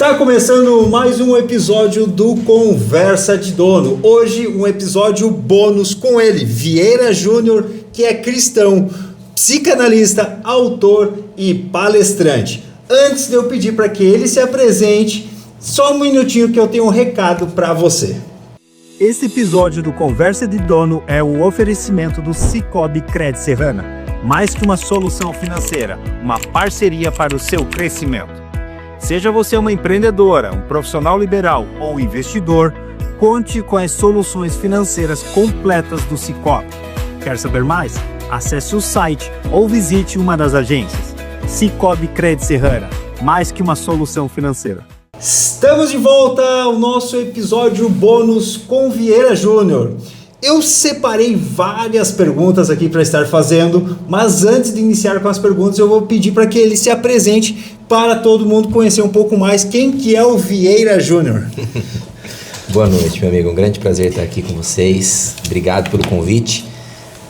Está começando mais um episódio do Conversa de Dono. Hoje um episódio bônus com ele, Vieira Júnior, que é cristão, psicanalista, autor e palestrante. Antes de eu pedir para que ele se apresente, só um minutinho que eu tenho um recado para você. Esse episódio do Conversa de Dono é o oferecimento do Cicobi Cred Serrana. Mais que uma solução financeira, uma parceria para o seu crescimento. Seja você uma empreendedora, um profissional liberal ou investidor, conte com as soluções financeiras completas do Cicobi. Quer saber mais? Acesse o site ou visite uma das agências. Cicobi Cred Serrana, mais que uma solução financeira. Estamos de volta ao nosso episódio bônus com Vieira Júnior. Eu separei várias perguntas aqui para estar fazendo, mas antes de iniciar com as perguntas eu vou pedir para que ele se apresente para todo mundo conhecer um pouco mais quem que é o Vieira Júnior. Boa noite, meu amigo. Um grande prazer estar aqui com vocês. Obrigado pelo convite.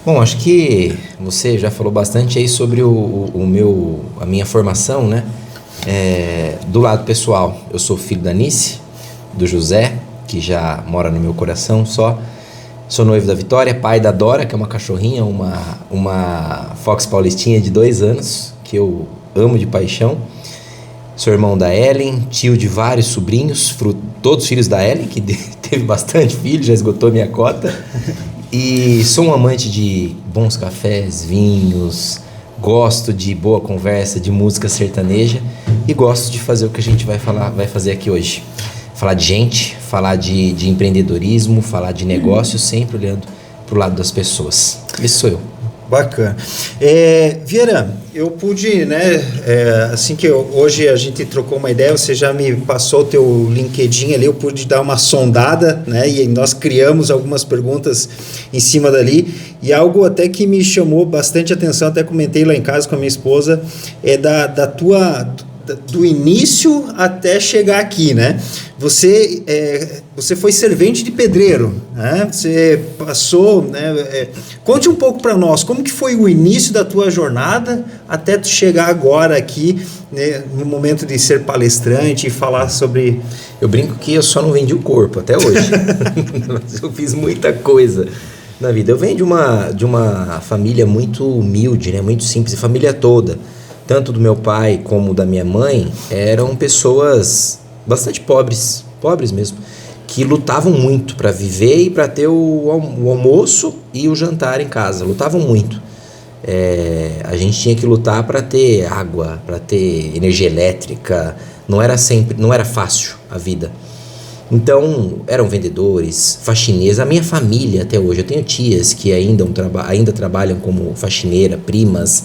Bom, acho que você já falou bastante aí sobre a minha formação, né? Do lado pessoal, eu sou filho da Nice, do José, que já mora no meu coração só. Sou noivo da Vitória, pai da Dora, que é uma cachorrinha, uma Fox Paulistinha de 2 anos, que eu amo de paixão. Sou irmão da Ellen, tio de vários sobrinhos, todos filhos da Ellen, que teve bastante filhos, já esgotou minha cota. E sou um amante de bons cafés, vinhos, gosto de boa conversa, de música sertaneja e gosto de fazer o que a gente vai fazer aqui hoje. Falar de gente, falar de empreendedorismo, falar de negócios, sempre olhando para o lado das pessoas. Esse sou eu. Bacana. Vieira, eu pude, né, assim que hoje a gente trocou uma ideia, você já me passou o teu LinkedIn ali, eu pude dar uma sondada, né, e nós criamos algumas perguntas em cima dali, e algo até que me chamou bastante atenção, até comentei lá em casa com a minha esposa, do início até chegar aqui, né? Você foi servente de pedreiro, né? Você passou, né? Conte um pouco para nós, como que foi o início da tua jornada até tu chegar agora aqui, né, no momento de ser palestrante e falar sobre... Eu brinco que eu só não vendi o corpo até hoje, mas eu fiz muita coisa na vida. Eu venho de uma família muito humilde, né? Muito simples, a família toda. Tanto do meu pai como da minha mãe, eram pessoas bastante pobres mesmo, que lutavam muito para viver e para ter o almoço e o jantar em casa, lutavam muito. A gente tinha que lutar para ter água, para ter energia elétrica, não era fácil a vida. Então, eram vendedores, faxineiros, a minha família até hoje, eu tenho tias que ainda trabalham como faxineira, primas,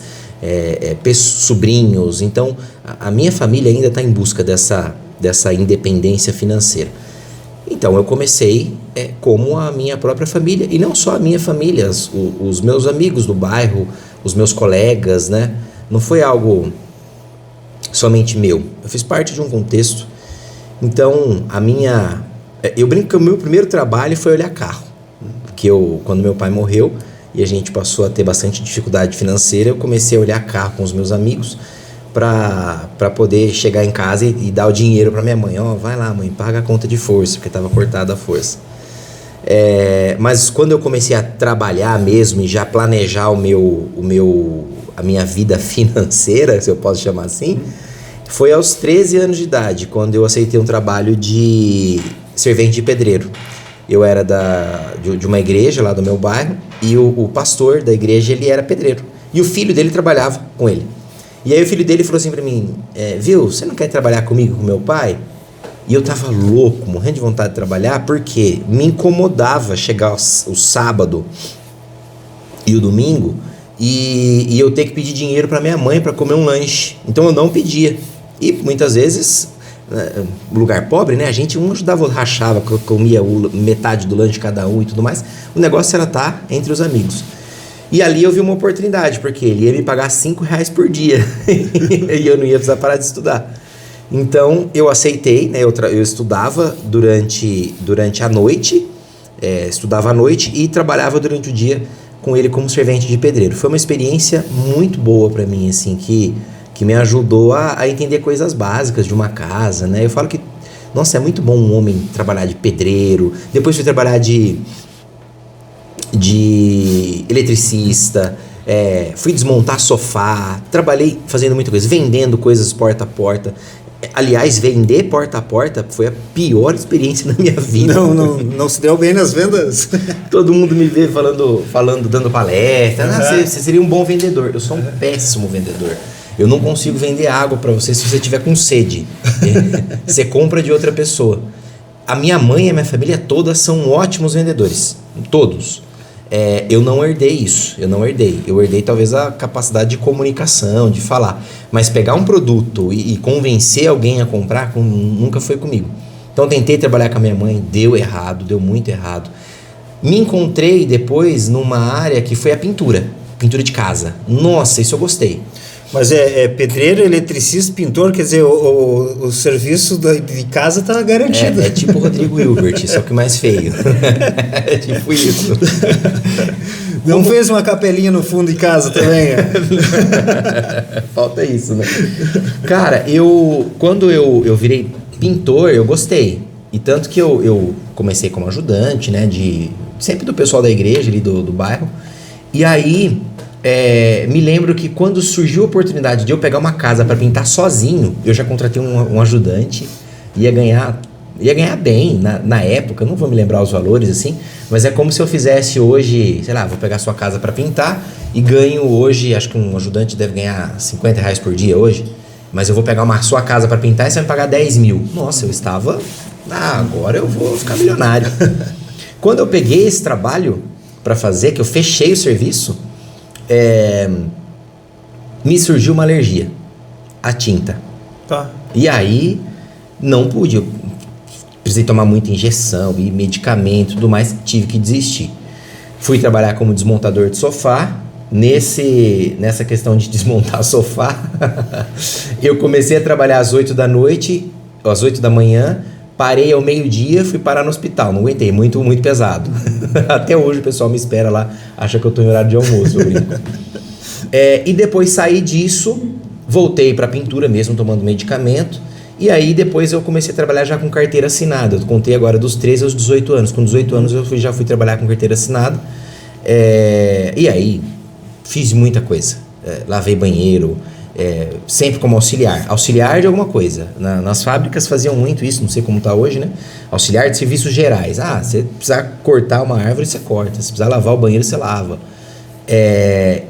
sobrinhos, então a minha família ainda está em busca dessa independência financeira. Então eu comecei como a minha própria família, e não só a minha família, os meus amigos do bairro, os meus colegas, né? Não foi algo somente meu, eu fiz parte de um contexto. Então eu brinco que o meu primeiro trabalho foi olhar carro, porque quando meu pai morreu e a gente passou a ter bastante dificuldade financeira, eu comecei a olhar carro com os meus amigos para poder chegar em casa e dar o dinheiro para minha mãe. Vai lá, mãe, paga a conta de força, porque estava cortada a força. Mas quando eu comecei a trabalhar mesmo e já planejar a minha vida financeira, se eu posso chamar assim, foi aos 13 anos de idade, quando eu aceitei um trabalho de servente de pedreiro. Eu era de uma igreja lá do meu bairro, e o pastor da igreja, ele era pedreiro, e o filho dele trabalhava com ele. E aí o filho dele falou assim pra mim, viu, você não quer trabalhar comigo, com meu pai? E eu tava louco, morrendo de vontade de trabalhar, porque me incomodava chegar o sábado e o domingo e eu ter que pedir dinheiro pra minha mãe para comer um lanche. Então eu não pedia, e muitas vezes... lugar pobre, né? A gente ajudava, rachava, comia metade do lanche cada um e tudo mais. O negócio era estar entre os amigos. E ali eu vi uma oportunidade, porque ele ia me pagar R$5 por dia e eu não ia precisar parar de estudar. Então eu aceitei, né? Eu estudava durante a noite, estudava à noite e trabalhava durante o dia com ele como servente de pedreiro. Foi uma experiência muito boa para mim, assim, que que me ajudou a entender coisas básicas de uma casa, né? Eu falo que, nossa, é muito bom um homem trabalhar de pedreiro, depois fui trabalhar de eletricista, fui desmontar sofá, trabalhei fazendo muita coisa, vendendo coisas porta a porta. Aliás, vender porta a porta foi a pior experiência da minha vida. Não se deu bem nas vendas? Todo mundo me vê falando, dando palestra. Você seria um bom vendedor. Eu sou um péssimo vendedor. Eu não consigo vender água para você se você tiver com sede. Você compra de outra pessoa. A minha mãe e a minha família todas são ótimos vendedores. Todos. Eu não herdei isso. Eu herdei talvez a capacidade de comunicação, de falar. Mas pegar um produto e convencer alguém a comprar, nunca foi comigo. Então tentei trabalhar com a minha mãe, deu errado, deu muito errado. Me encontrei depois numa área que foi a pintura de casa. Nossa, isso eu gostei. Mas pedreiro, eletricista, pintor, quer dizer, o serviço de casa tá garantido. É tipo o Rodrigo Hilbert, só que mais feio. É tipo isso. Não fez uma capelinha no fundo de casa também? Falta isso, né? Cara, quando eu virei pintor, eu gostei. E tanto que eu comecei como ajudante, né? Sempre do pessoal da igreja ali do bairro. E aí... me lembro que quando surgiu a oportunidade de eu pegar uma casa para pintar sozinho, eu já contratei um ajudante, ia ganhar bem na época, não vou me lembrar os valores assim, mas é como se eu fizesse hoje, sei lá, vou pegar sua casa para pintar e ganho hoje, acho que um ajudante deve ganhar R$50 por dia hoje, mas eu vou pegar sua casa para pintar e você vai me pagar 10 mil. Nossa, eu estava, agora eu vou ficar milionário. Quando eu peguei esse trabalho para fazer, que eu fechei o serviço, me surgiu uma alergia à tinta. Tá. E aí não pude, eu precisei tomar muita injeção e medicamento e tudo mais, tive que desistir. Fui trabalhar como desmontador de sofá. Nessa questão de desmontar sofá, eu comecei a trabalhar às 8 da noite, às 8 da manhã, parei ao meio-dia, fui parar no hospital, não aguentei, muito, muito pesado. Até hoje o pessoal me espera lá, acha que eu tô em horário de almoço, eu brinco. E depois saí disso, voltei pra pintura mesmo, tomando medicamento, e aí depois eu comecei a trabalhar já com carteira assinada. Eu contei agora dos 13 aos 18 anos. Com 18 anos eu já fui trabalhar com carteira assinada, e aí fiz muita coisa, lavei banheiro, sempre como auxiliar de alguma coisa. Nas fábricas faziam muito isso, não sei como está hoje, né? Auxiliar de serviços gerais. Se precisar cortar uma árvore, você corta. Se precisar lavar o banheiro, você lava.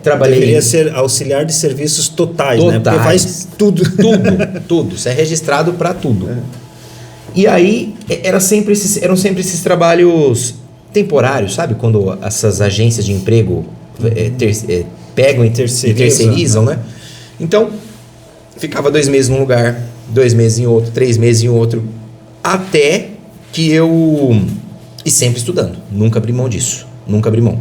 Trabalhei... Deveria ser auxiliar de serviços totais, né? Porque faz tudo. Tudo. Você é registrado para tudo. E aí, eram sempre esses trabalhos temporários, sabe? Quando essas agências de emprego pegam e terceirizam, né? Então, ficava 2 meses num lugar, 2 meses em outro, 3 meses em outro, até que e sempre estudando, nunca abri mão disso, nunca abri mão.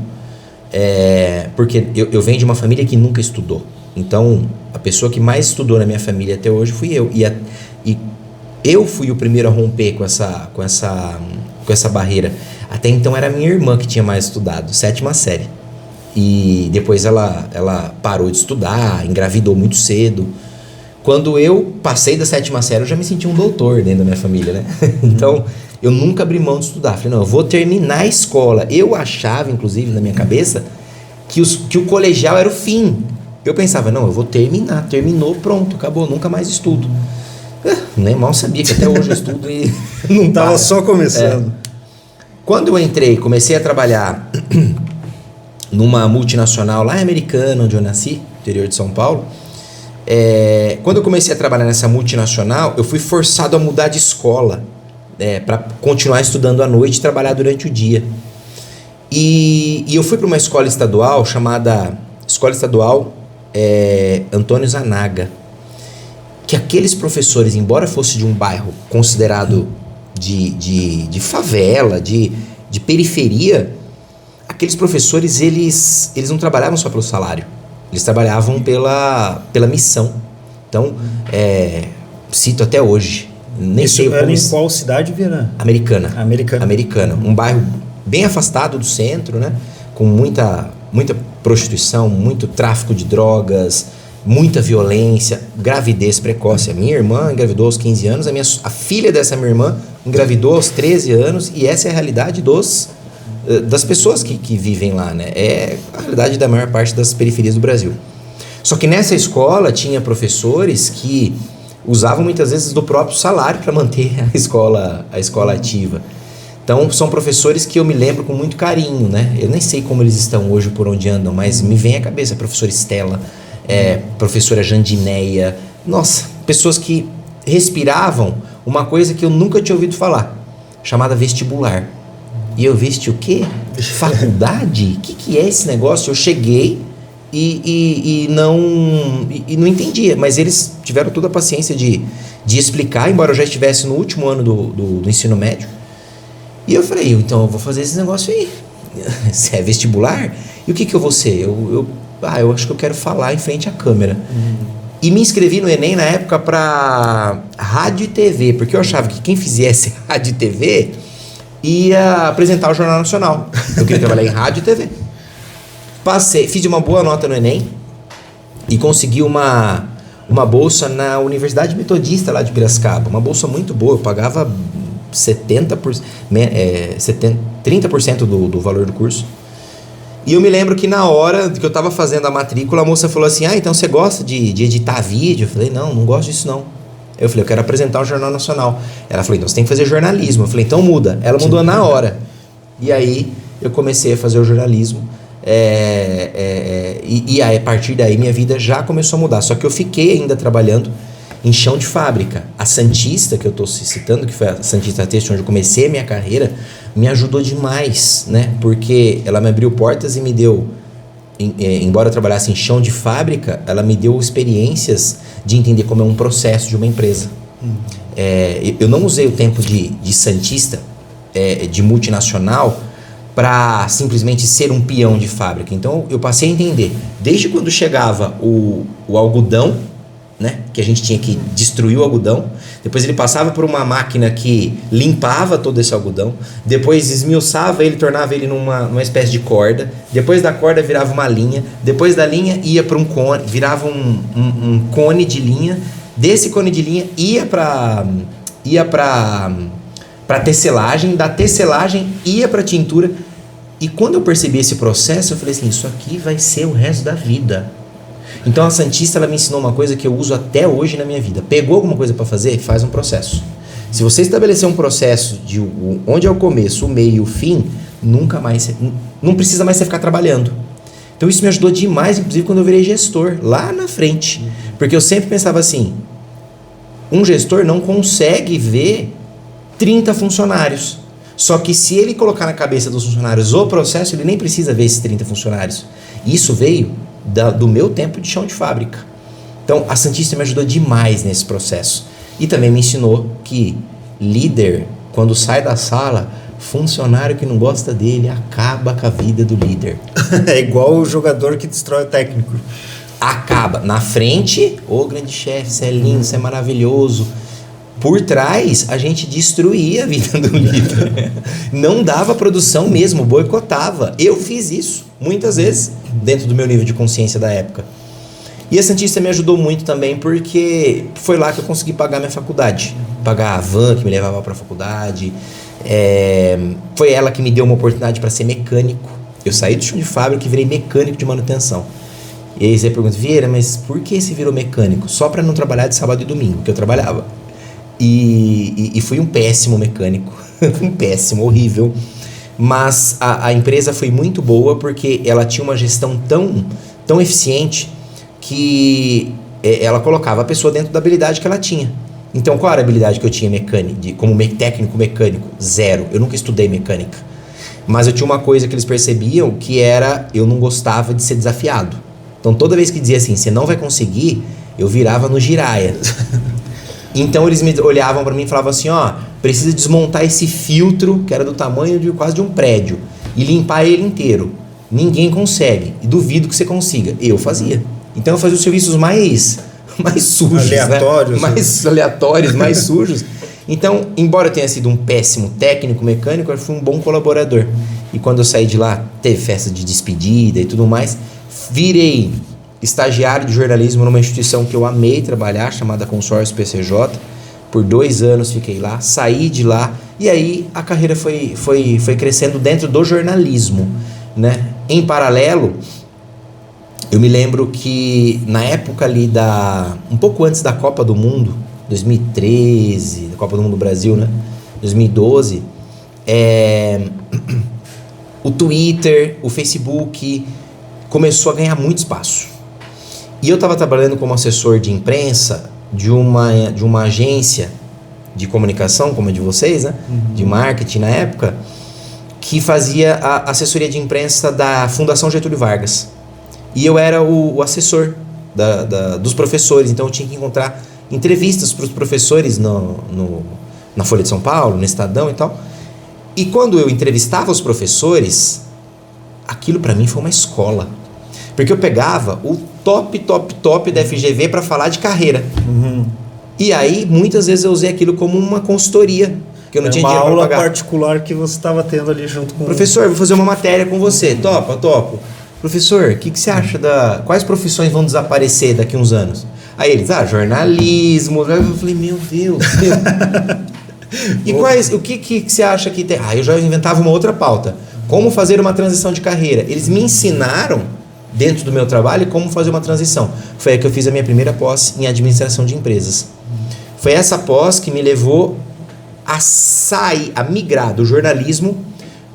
Porque eu venho de uma família que nunca estudou. Então, a pessoa que mais estudou na minha família até hoje fui eu. E eu fui o primeiro a romper com essa barreira. Até então era minha irmã que tinha mais estudado, 7ª série. E depois ela parou de estudar, engravidou muito cedo. Quando eu passei da 7ª série, eu já me senti um doutor dentro da minha família, né? Então, eu nunca abri mão de estudar. Falei, não, eu vou terminar a escola. Eu achava, inclusive, na minha cabeça, que o colegial era o fim. Eu pensava, não, eu vou terminar. Terminou, pronto, acabou, nunca mais estudo. Nem mal sabia que até hoje eu estudo e não estava só começando. Quando eu entrei, comecei a trabalhar numa multinacional lá em Americana, onde eu nasci, interior de São Paulo. Quando eu comecei a trabalhar nessa multinacional, eu fui forçado a mudar de escola, para continuar estudando à noite e trabalhar durante o dia. E eu fui para uma escola estadual chamada Escola Estadual Antônio Zanaga, que aqueles professores, embora fosse de um bairro considerado de favela, de periferia, aqueles professores, eles não trabalhavam só pelo salário, eles trabalhavam pela missão. Então, cito até hoje. Nem Isso sei era em qual cidade, Viana? Americana. Um bairro bem afastado do centro, né? Com muita prostituição, muito tráfico de drogas, muita violência, gravidez precoce. A minha irmã engravidou aos 15 anos, a filha dessa minha irmã engravidou aos 13 anos, e essa é a realidade das pessoas que vivem lá, né? É a realidade da maior parte das periferias do Brasil. Só que nessa escola tinha professores que usavam muitas vezes do próprio salário para manter a escola ativa. Então são professores que eu me lembro com muito carinho, né? Eu nem sei como eles estão hoje, por onde andam, mas me vem à cabeça a professora Estela, professora Jandineia. Nossa, pessoas que respiravam uma coisa que eu nunca tinha ouvido falar, chamada vestibular. E eu o quê? Faculdade? O que é esse negócio? Eu cheguei e não entendia, mas eles tiveram toda a paciência de explicar, embora eu já estivesse no último ano do ensino médio. E eu falei, então eu vou fazer esse negócio aí. Se é vestibular, e o que eu vou ser? Eu acho que eu quero falar em frente à câmera. E me inscrevi no Enem na época para rádio e TV, porque eu achava que quem fizesse rádio e TV ia apresentar o Jornal Nacional. Eu queria trabalhar em rádio e TV. Passei, fiz uma boa nota no Enem e consegui uma bolsa na Universidade Metodista lá de Piracicaba. Uma bolsa muito boa, eu pagava 30% do valor do curso. E eu me lembro que na hora que eu estava fazendo a matrícula, a moça falou assim, então você gosta de editar vídeo? Eu falei, não gosto disso não. Eu falei, eu quero apresentar o Jornal Nacional. Ela falou, então você tem que fazer jornalismo. Eu falei, então muda. Ela mudou na hora. E aí eu comecei a fazer o jornalismo. E aí, a partir daí minha vida já começou a mudar. Só que eu fiquei ainda trabalhando em chão de fábrica. A Santista, que eu estou citando, que foi a Santista Têxtil, onde eu comecei a minha carreira, me ajudou demais, né? Porque ela me abriu portas e me deu, embora eu trabalhasse em chão de fábrica, ela me deu experiências de entender como é um processo de uma empresa. Eu não usei o tempo de Santista, de multinacional, para simplesmente ser um peão de fábrica. Então eu passei a entender, desde quando chegava o algodão, né, que a gente tinha que destruir o algodão, depois ele passava por uma máquina que limpava todo esse algodão, depois esmiuçava ele, tornava ele numa espécie de corda, depois da corda virava uma linha, depois da linha ia para um cone, virava um cone de linha, desse cone de linha ia para tecelagem, da tecelagem ia para tintura. E quando eu percebi esse processo, eu falei assim, isso aqui vai ser o resto da vida. Então a Santista, ela me ensinou uma coisa que eu uso até hoje na minha vida. Pegou alguma coisa para fazer? Faz um processo. Se você estabelecer um processo de onde é o começo, o meio e o fim, nunca mais, não precisa mais você ficar trabalhando. Então isso me ajudou demais, inclusive quando eu virei gestor, lá na frente. Porque eu sempre pensava assim, um gestor não consegue ver 30 funcionários. Só que se ele colocar na cabeça dos funcionários o processo, ele nem precisa ver esses 30 funcionários. Isso veio do meu tempo de chão de fábrica. Então a Santista me ajudou demais nesse processo. E também me ensinou que líder, quando sai da sala, funcionário que não gosta dele acaba com a vida do líder. É igual o jogador que destrói o técnico. Acaba. Na frente, grande chefe, você é lindo, você é maravilhoso. Por trás, a gente destruía a vida do líder. Não dava produção mesmo, boicotava. Eu fiz isso, muitas vezes, dentro do meu nível de consciência da época. E a Santista me ajudou muito também, porque foi lá que eu consegui pagar minha faculdade. Pagar a van que me levava para a faculdade. Foi ela que me deu uma oportunidade para ser mecânico. Eu saí do chão de fábrica e virei mecânico de manutenção. E aí você pergunta, Vieira, mas por que você virou mecânico? Só para não trabalhar de sábado e domingo, que eu trabalhava. E fui um péssimo mecânico, um péssimo, horrível, mas a empresa foi muito boa porque ela tinha uma gestão tão eficiente que ela colocava a pessoa dentro da habilidade que ela tinha. Então qual era a habilidade que eu tinha como técnico mecânico? Zero, eu nunca estudei mecânica, mas eu tinha uma coisa que eles percebiam, que era, eu não gostava de ser desafiado. Então toda vez que dizia assim, você não vai conseguir, eu virava no giraia. Então eles me olhavam para mim e falavam assim, precisa desmontar esse filtro, que era do tamanho de quase de um prédio, e limpar ele inteiro. Ninguém consegue, e duvido que você consiga. Eu fazia. Então eu fazia os serviços mais sujos, aleatórios, né? Mais aleatórios, mais sujos. Então, embora eu tenha sido um péssimo técnico mecânico, eu fui um bom colaborador. E quando eu saí de lá, teve festa de despedida e tudo mais, virei estagiário de jornalismo numa instituição que eu amei trabalhar, chamada Consórcio PCJ. Por 2 anos fiquei lá, saí de lá e aí a carreira foi crescendo dentro do jornalismo, né? Em paralelo, eu me lembro que na época ali um pouco antes da Copa do Mundo, 2013, da Copa do Mundo do Brasil, né? 2012, o Twitter, o Facebook começou a ganhar muito espaço. E eu estava trabalhando como assessor de imprensa de uma agência de comunicação, como a de vocês, né? De marketing na época, que fazia a assessoria de imprensa da Fundação Getúlio Vargas. E eu era o assessor dos professores, então eu tinha que encontrar entrevistas para os professores na Folha de São Paulo, no Estadão e tal. E quando eu entrevistava os professores, aquilo para mim foi uma escola. Porque eu pegava o top da FGV para falar de carreira. E aí, muitas vezes eu usei aquilo como uma consultoria, que eu não tinha dinheiro para pagar. Uma aula particular que você estava tendo ali junto com... Professor, vou fazer uma matéria com você. Topo. Professor, o que você acha quais profissões vão desaparecer daqui a uns anos? Aí eles, jornalismo. Eu falei, meu Deus. E o que você acha que tem? Eu já inventava uma outra pauta. Como fazer uma transição de carreira. Eles me ensinaram, dentro do meu trabalho, como fazer uma transição. Foi aí que eu fiz a minha primeira pós em administração de empresas. Foi essa pós que me levou a migrar do jornalismo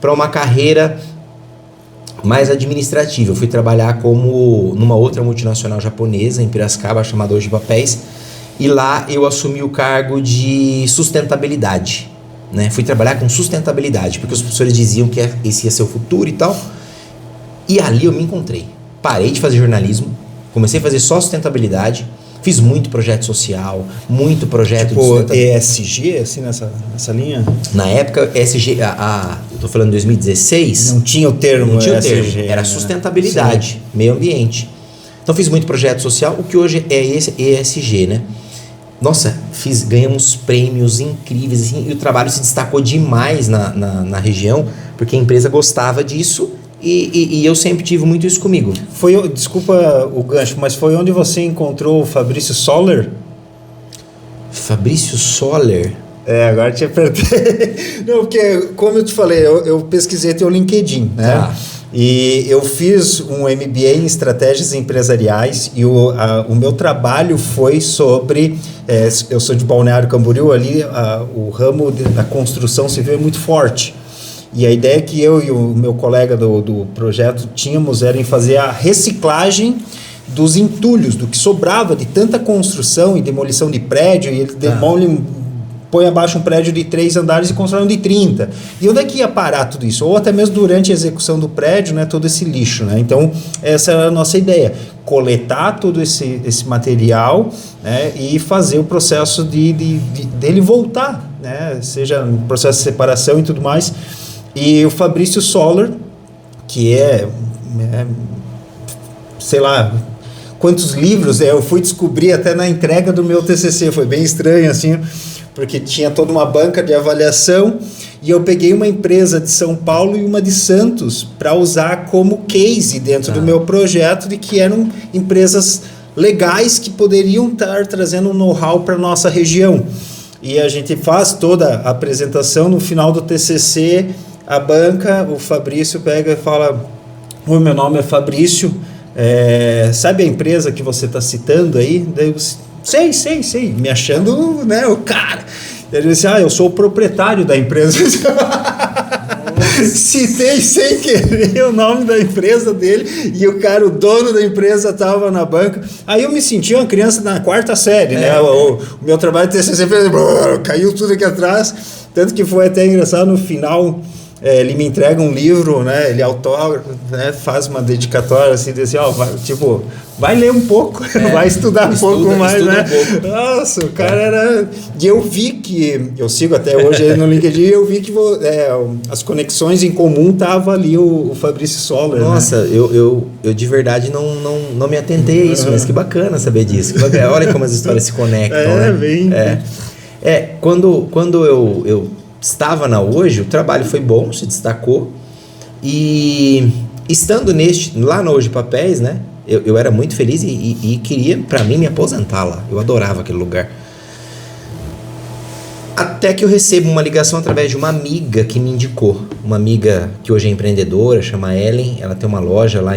para uma carreira mais administrativa. Eu fui trabalhar numa outra multinacional japonesa, em Piracicaba, chamada Hoje Papéis, e lá eu assumi o cargo de sustentabilidade, né? Fui trabalhar com sustentabilidade, porque os professores diziam que esse ia ser o futuro e tal, e ali eu me encontrei. Parei de fazer jornalismo, comecei a fazer só sustentabilidade, fiz muito projeto social, muito projeto de sustentabilidade. ESG, assim, nessa linha? Na época, ESG, eu tô falando de 2016... Não tinha o termo ESG, era sustentabilidade, meio ambiente. Então fiz muito projeto social, o que hoje é ESG, né? Nossa, ganhamos prêmios incríveis, assim, e o trabalho se destacou demais na região, porque a empresa gostava disso. E eu sempre tive muito isso comigo. Desculpa o gancho, mas foi onde você encontrou o Fabrício Soller? Fabrício Soller? Agora te apertei. Não, porque, como eu te falei, eu pesquisei teu LinkedIn, né? Tá. E eu fiz um MBA em estratégias empresariais e o meu trabalho foi sobre... eu sou de Balneário Camboriú, ali o ramo da construção civil é muito forte. E a ideia que eu e o meu colega do projeto tínhamos era em fazer a reciclagem dos entulhos, do que sobrava de tanta construção e demolição de prédio, e ele põe abaixo um prédio de 3 andares e constrói um de 30. E onde é que ia parar tudo isso? Ou até mesmo durante a execução do prédio, né, todo esse lixo, né? Então, essa era a nossa ideia. Coletar todo esse material, né, e fazer o processo dele voltar, né? Seja no processo de separação e tudo mais. E o Fabrício Soller, que sei lá quantos livros, eu fui descobrir até na entrega do meu TCC, foi bem estranho assim, porque tinha toda uma banca de avaliação e eu peguei uma empresa de São Paulo e uma de Santos para usar como case dentro do meu projeto, de que eram empresas legais que poderiam estar trazendo um know-how para a nossa região. E a gente faz toda a apresentação, no final do TCC, a banca, o Fabrício pega e fala: oi, meu nome é Fabrício, sabe a empresa que você está citando aí? Daí eu, sei, me achando, né, o cara. Ele disse: eu sou o proprietário da empresa. Citei sem querer o nome da empresa dele, e o dono da empresa estava na banca. Aí eu me senti uma criança na 4ª série, né? O meu trabalho de TCC caiu tudo aqui atrás, tanto que foi até engraçado no final. Ele me entrega um livro, né? Ele autógrafo, né? Faz uma dedicatória assim, diz assim, vai ler um pouco, vai estudar um pouco mais, né? Um pouco. Nossa, o cara era... E eu vi que, eu sigo até hoje ele no LinkedIn, eu vi que as conexões em comum tava ali o Fabrício Soller. Nossa, né? eu de verdade não me atentei a isso, mas que bacana saber disso. Olha como as histórias se conectam, né? Bem... Quando eu estava na Hoje, o trabalho foi bom, se destacou, e estando lá na Hoje Papéis, né, Eu era muito feliz e queria, para mim, me aposentar lá. Eu adorava aquele lugar. Até que eu recebo uma ligação através de uma amiga que me indicou. Uma amiga que hoje é empreendedora, chama Ellen. Ela tem uma loja lá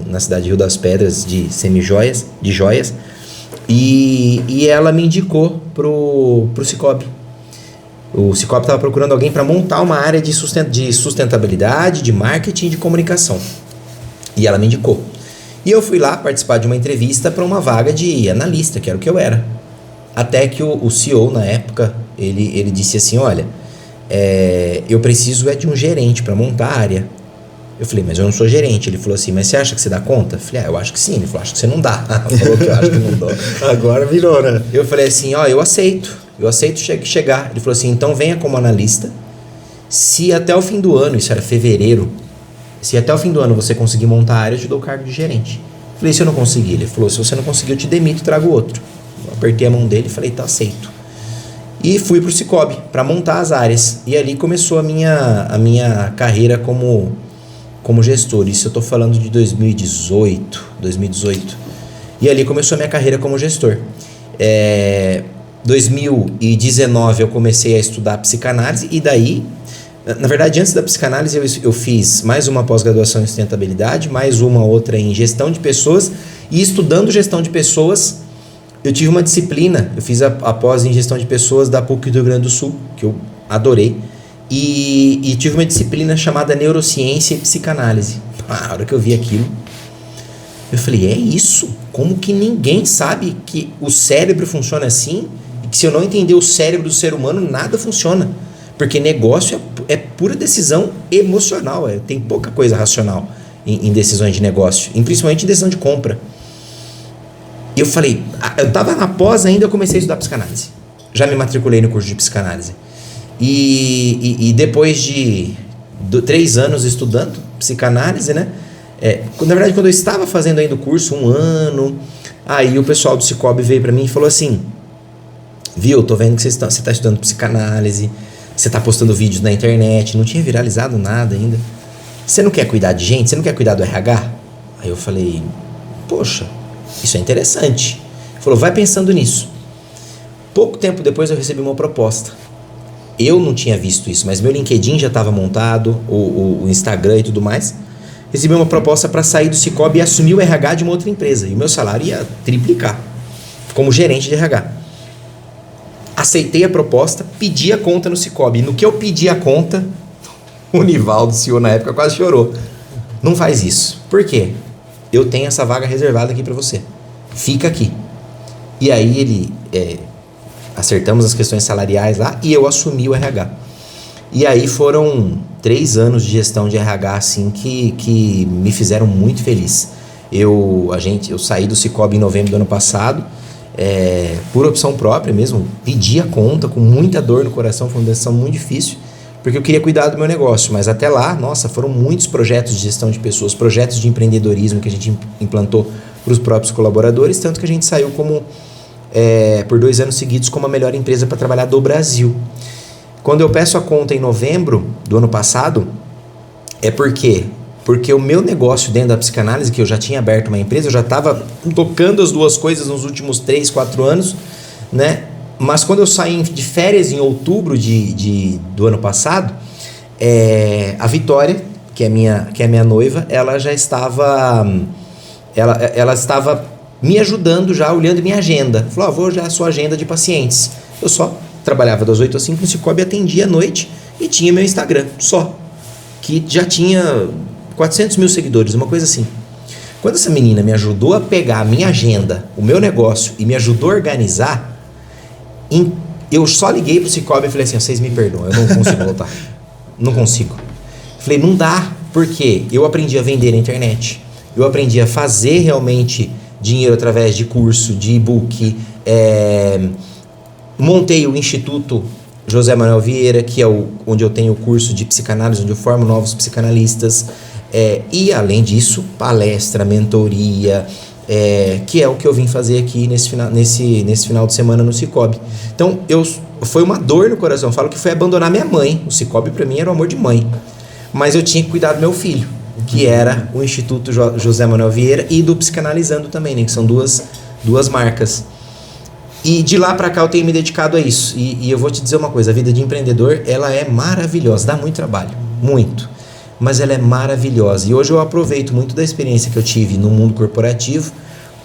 na cidade de Rio das Pedras de semi-joias, de joias. E ela me indicou pro Sicoob. O Sicoob estava procurando alguém para montar uma área de sustentabilidade, de marketing e de comunicação. E ela me indicou. E eu fui lá participar de uma entrevista para uma vaga de analista, que era o que eu era. Até que o CEO, na época, ele disse assim, olha, eu preciso de um gerente para montar a área. Eu falei, mas eu não sou gerente. Ele falou assim, mas você acha que você dá conta? Eu falei, eu acho que sim. Ele falou, acho que você não dá. Falou que eu acho que não dou. Agora virou, né? Eu falei assim, eu aceito chegar. Ele falou assim, então venha como analista. Se até o fim do ano, isso era fevereiro, se até o fim do ano você conseguir montar a área, eu te dou o cargo de gerente. Eu falei, se eu não conseguir? Ele falou, se você não conseguir, eu te demito e trago outro. Eu apertei a mão dele e falei, tá aceito. E fui pro Sicoob para montar as áreas. E ali começou a minha carreira como gestor. Isso eu tô falando de 2018. E ali começou a minha carreira como gestor. 2019 eu comecei a estudar psicanálise e daí, na verdade, antes da psicanálise eu fiz mais uma pós-graduação em sustentabilidade, mais uma outra em gestão de pessoas, e estudando gestão de pessoas eu tive uma disciplina, eu fiz a pós em gestão de pessoas da PUC do Rio Grande do Sul, que eu adorei, e tive uma disciplina chamada neurociência e psicanálise. A hora que eu vi aquilo, eu falei, é isso? Como que ninguém sabe que o cérebro funciona assim? E que se eu não entender o cérebro do ser humano, nada funciona. Porque negócio é pura decisão emocional, tem pouca coisa racional em decisões de negócio, principalmente em decisão de compra. E eu falei, eu estava na pós ainda, eu comecei a estudar psicanálise. Já me matriculei no curso de psicanálise. E depois de 3 anos estudando psicanálise, né? Na verdade, quando eu estava fazendo ainda o curso, 1 ano, aí o pessoal do Sicoob veio para mim e falou assim, viu, eu tô vendo que você está estudando psicanálise, você está postando vídeos na internet, não tinha viralizado nada ainda. Você não quer cuidar de gente? Você não quer cuidar do RH? Aí eu falei, poxa, isso é interessante. Ele falou, vai pensando nisso. Pouco tempo depois eu recebi uma proposta. Eu não tinha visto isso, mas meu LinkedIn já estava montado, o Instagram e tudo mais. Recebi uma proposta para sair do Sicoob e assumir o RH de uma outra empresa. E o meu salário ia triplicar como gerente de RH. Aceitei a proposta, pedi a conta no Sicoob. E no que eu pedi a conta, o Nivaldo, CEO na época, quase chorou. Não faz isso. Por quê? Eu tenho essa vaga reservada aqui para você. Fica aqui. E aí acertamos as questões salariais lá e eu assumi o RH. E aí foram 3 anos de gestão de RH assim que me fizeram muito feliz. Eu saí do Sicoob em novembro do ano passado, por opção própria mesmo, pedi a conta com muita dor no coração, foi uma decisão muito difícil, porque eu queria cuidar do meu negócio, mas até lá, nossa, foram muitos projetos de gestão de pessoas, projetos de empreendedorismo que a gente implantou para os próprios colaboradores, tanto que a gente saiu por 2 anos seguidos como a melhor empresa para trabalhar do Brasil. Quando eu peço a conta em novembro do ano passado, porque o meu negócio dentro da psicanálise, que eu já tinha aberto uma empresa, eu já estava tocando as duas coisas nos últimos 3, 4 anos, né? Mas quando eu saí de férias em outubro do ano passado, a Vitória, que é minha noiva, ela já estava, ela estava me ajudando já, olhando minha agenda. Falou, vou olhar a sua agenda de pacientes. Eu só trabalhava das 8 às 5 no Sicoob, atendia à noite e tinha meu Instagram, só. Que já tinha 400 mil seguidores, uma coisa assim. Quando essa menina me ajudou a pegar a minha agenda, o meu negócio, e me ajudou a organizar, eu só liguei pro Sicoob e falei assim, vocês me perdoam, eu não consigo voltar. Não consigo. Falei, não dá, porque eu aprendi a vender na internet. Eu aprendi a fazer realmente dinheiro através de curso, de e-book. Montei o Instituto José Manuel Vieira, que é onde eu tenho o curso de psicanálise, onde eu formo novos psicanalistas. E, além disso, palestra, mentoria, que é o que eu vim fazer aqui nesse final de semana no Sicoob. Então, foi uma dor no coração. Eu falo que foi abandonar minha mãe. O Sicoob, para mim, era o amor de mãe. Mas eu tinha que cuidar do meu filho. que era o Instituto José Manuel Vieira, e do Psicanalizando também, né? Que são duas marcas. E de lá para cá eu tenho me dedicado a isso. E eu vou te dizer uma coisa, a vida de empreendedor, ela é maravilhosa, dá muito trabalho, muito. Mas ela é maravilhosa. E hoje eu aproveito muito da experiência que eu tive no mundo corporativo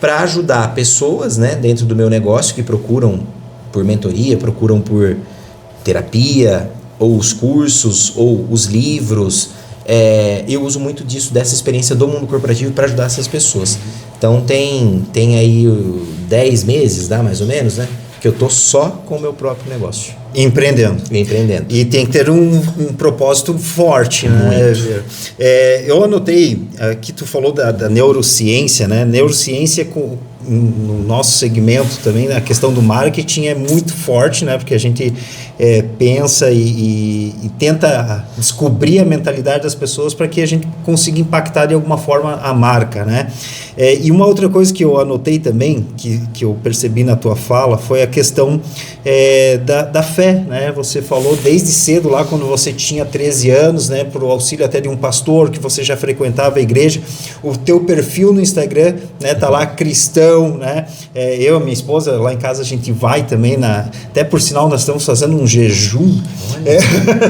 para ajudar pessoas, né, dentro do meu negócio que procuram por mentoria, procuram por terapia, ou os cursos, ou os livros. Eu uso muito dessa experiência do mundo corporativo para ajudar essas pessoas. Então tem aí 10 meses, dá mais ou menos, né? Que eu tô só com o meu próprio negócio. Empreendendo. E tem que ter um propósito forte, né? Eu anotei, aqui tu falou da neurociência, né? Neurociência no nosso segmento também, a questão do marketing é muito forte, né? Porque a gente pensa e tenta descobrir a mentalidade das pessoas para que a gente consiga impactar de alguma forma a marca, né? E uma outra coisa que eu anotei também, que eu percebi na tua fala, foi a questão da fé, né? Você falou desde cedo, lá quando você tinha 13 anos, né? Por auxílio até de um pastor, que você já frequentava a igreja, o teu perfil no Instagram, né? Tá lá cristão, né? Eu e minha esposa, lá em casa a gente vai também, até por sinal nós estamos fazendo um jejum,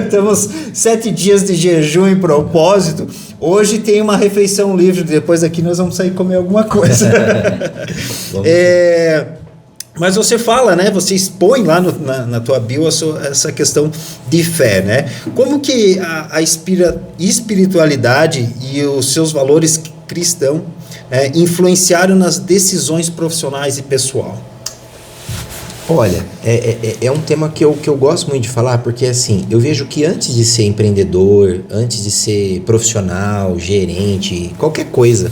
estamos 7 dias de jejum em propósito. Hoje tem uma refeição livre, depois aqui nós vamos sair comer alguma coisa. Mas você fala, né? Você expõe lá na tua bio essa questão de fé, né? Como que a espiritualidade e os seus valores cristãos influenciaram nas decisões profissionais e pessoal? Olha, é um tema que eu gosto muito de falar, porque assim, eu vejo que antes de ser empreendedor, antes de ser profissional, gerente, qualquer coisa,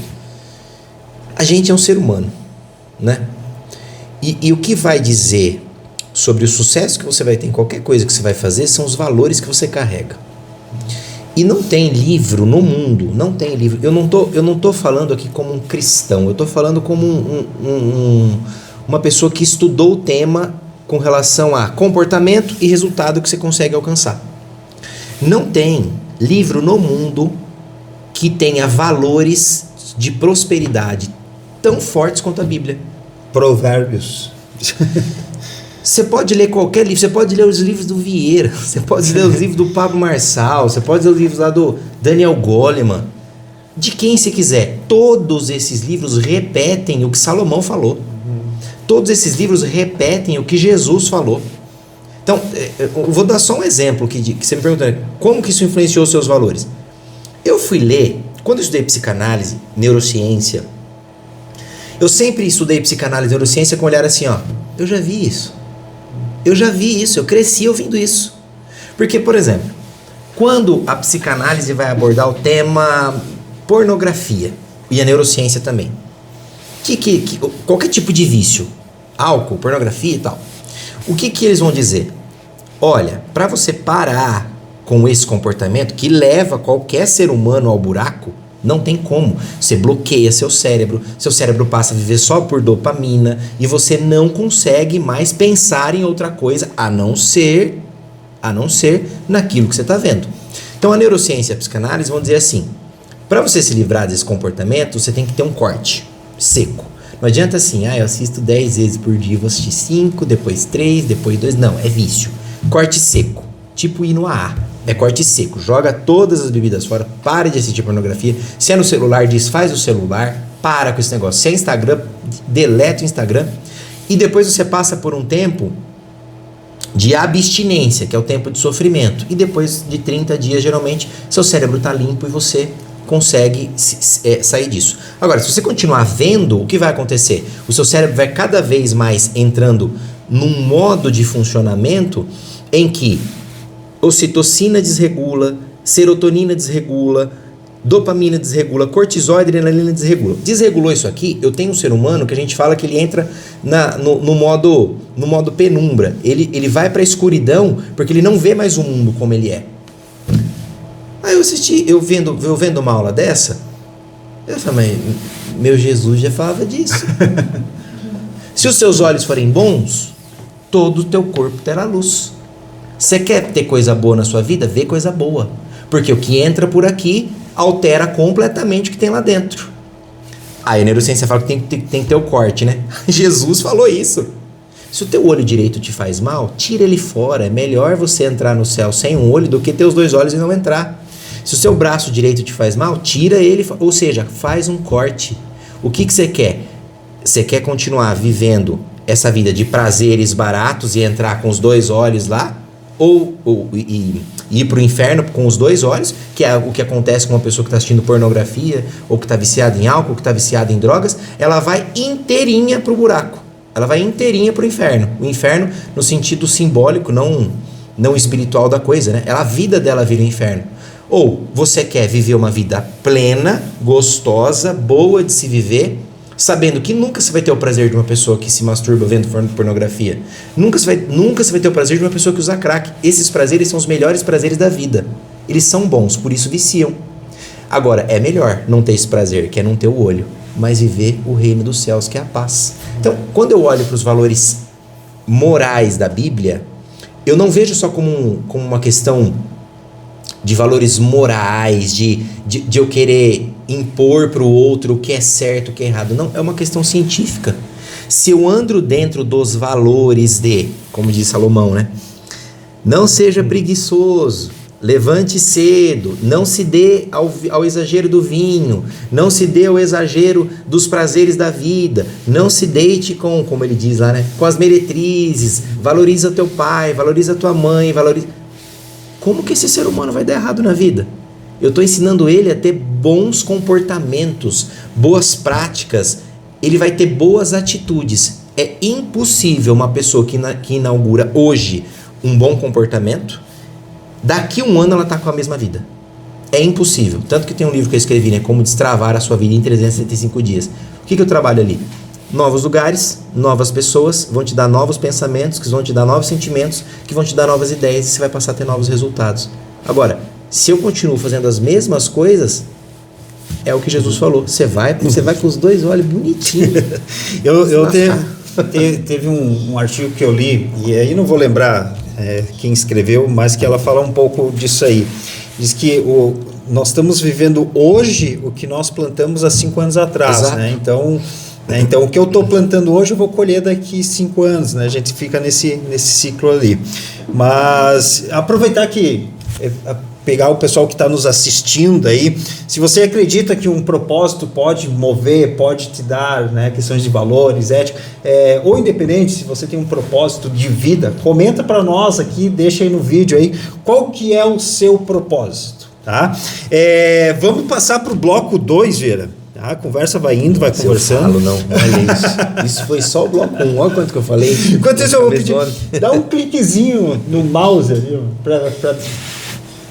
a gente é um ser humano, né? E o que vai dizer sobre o sucesso que você vai ter em qualquer coisa que você vai fazer são os valores que você carrega. E não tem livro no mundo, não tem livro. Eu não tô falando aqui como um cristão, eu tô falando como uma pessoa que estudou o tema com relação a comportamento e resultado que você consegue alcançar. Não tem livro no mundo que tenha valores de prosperidade tão fortes quanto a Bíblia. Provérbios. Você pode ler qualquer livro, você pode ler os livros do Vieira, você pode ler os livros do Pablo Marçal, você pode ler os livros lá do Daniel Goleman, de quem você quiser. Todos esses livros repetem o que Salomão falou. Todos esses livros repetem o que Jesus falou. Então, eu vou dar só um exemplo que você me perguntou, como que isso influenciou os seus valores? Eu fui ler, quando eu estudei psicanálise, neurociência, eu sempre estudei psicanálise e neurociência com um olhar assim, ó, eu já vi isso, eu cresci ouvindo isso. Porque, por exemplo, quando a psicanálise vai abordar o tema pornografia, e a neurociência também, qualquer tipo de vício, álcool, pornografia e tal, o que eles vão dizer? Olha, para você parar com esse comportamento que leva qualquer ser humano ao buraco, não tem como. Você bloqueia seu cérebro passa a viver só por dopamina e você não consegue mais pensar em outra coisa a não ser naquilo que você está vendo. Então a neurociência e a psicanálise vão dizer assim, para você se livrar desse comportamento, você tem que ter um corte seco. Não adianta assim, eu assisto 10 vezes por dia, vou assistir 5, depois 3, depois 2. Não, é vício. Corte seco, tipo ir no AA. É corte seco, joga todas as bebidas fora, para de assistir pornografia. Se é no celular, desfaz o celular, para com esse negócio. Se é Instagram, deleta o Instagram. E depois você passa por um tempo de abstinência, que é o tempo de sofrimento. E depois de 30 dias, geralmente, seu cérebro está limpo e você consegue sair disso. Agora, se você continuar vendo, o que vai acontecer? O seu cérebro vai cada vez mais entrando num modo de funcionamento em que ocitocina desregula, serotonina desregula, dopamina desregula, cortisol e adrenalina desregula. Desregulou isso aqui, eu tenho um ser humano que a gente fala que ele entra no modo penumbra. Ele vai para a escuridão porque ele não vê mais o mundo como ele é. Aí eu vendo uma aula dessa, eu falei, mas meu Jesus já falava disso. Se os seus olhos forem bons, todo o teu corpo terá luz. Você quer ter coisa boa na sua vida? Vê coisa boa. Porque o que entra por aqui altera completamente o que tem lá dentro. Aí a neurociência fala que tem que ter o corte, né? Jesus falou isso. Se o teu olho direito te faz mal, tira ele fora. É melhor você entrar no céu sem um olho do que ter os 2 olhos e não entrar. Se o seu braço direito te faz mal, tira ele, ou seja, faz um corte. O que você quer? Você quer continuar vivendo essa vida de prazeres baratos e entrar com os 2 olhos lá? Ou ir para o inferno com os 2 olhos, que é o que acontece com uma pessoa que está assistindo pornografia, ou que está viciada em álcool, ou que está viciada em drogas, ela vai inteirinha para o buraco. Ela vai inteirinha para o inferno. O inferno no sentido simbólico, não espiritual da coisa, né? A vida dela vira o inferno. Ou você quer viver uma vida plena, gostosa, boa de se viver, sabendo que nunca você vai ter o prazer de uma pessoa que se masturba vendo pornografia. Nunca você vai ter o prazer de uma pessoa que usa crack. Esses prazeres são os melhores prazeres da vida. Eles são bons, por isso viciam. Agora, é melhor não ter esse prazer, que é não ter o olho, mas viver o reino dos céus, que é a paz. Então, quando eu olho para os valores morais da Bíblia, eu não vejo só como uma questão de valores morais, de eu querer impor para o outro o que é certo, o que é errado. Não, é uma questão científica. Se eu ando dentro dos valores como diz Salomão, né? Não seja preguiçoso, levante cedo, não se dê ao exagero do vinho, não se dê ao exagero dos prazeres da vida, não se deite como ele diz lá, né? Com as meretrizes, valoriza teu pai, valoriza tua mãe, Como que esse ser humano vai dar errado na vida? Eu estou ensinando ele a ter bons comportamentos, boas práticas, ele vai ter boas atitudes. É impossível uma pessoa que inaugura hoje um bom comportamento, daqui a um ano ela está com a mesma vida. É impossível. Tanto que tem um livro que eu escrevi, né? Como destravar a sua vida em 365 dias. O que eu trabalho ali? Novos lugares, novas pessoas, vão te dar novos pensamentos, que vão te dar novos sentimentos, que vão te dar novas ideias e você vai passar a ter novos resultados. Agora, se eu continuo fazendo as mesmas coisas, é o que Jesus falou. Você vai com os 2 olhos bonitinhos. Teve um artigo que eu li, e aí não vou lembrar quem escreveu, mas que ela fala um pouco disso aí. Diz que nós estamos vivendo hoje o que nós plantamos há 5 anos atrás, né? Então, o que eu estou plantando hoje eu vou colher daqui 5 anos, né? A gente fica nesse ciclo ali. Mas aproveitar que pegar o pessoal que está nos assistindo aí, se você acredita que um propósito pode mover, pode te dar, né, questões de valores, ética, ou independente, se você tem um propósito de vida, comenta para nós aqui, deixa aí no vídeo aí, qual que é o seu propósito, tá? Vamos passar para o bloco 2, Vera. A conversa vai indo, vai conversando. Eu falo, não, olha isso foi só o bloco 1, olha quanto que eu falei. Enquanto isso eu vou pedir, dá um cliquezinho no mouse ali,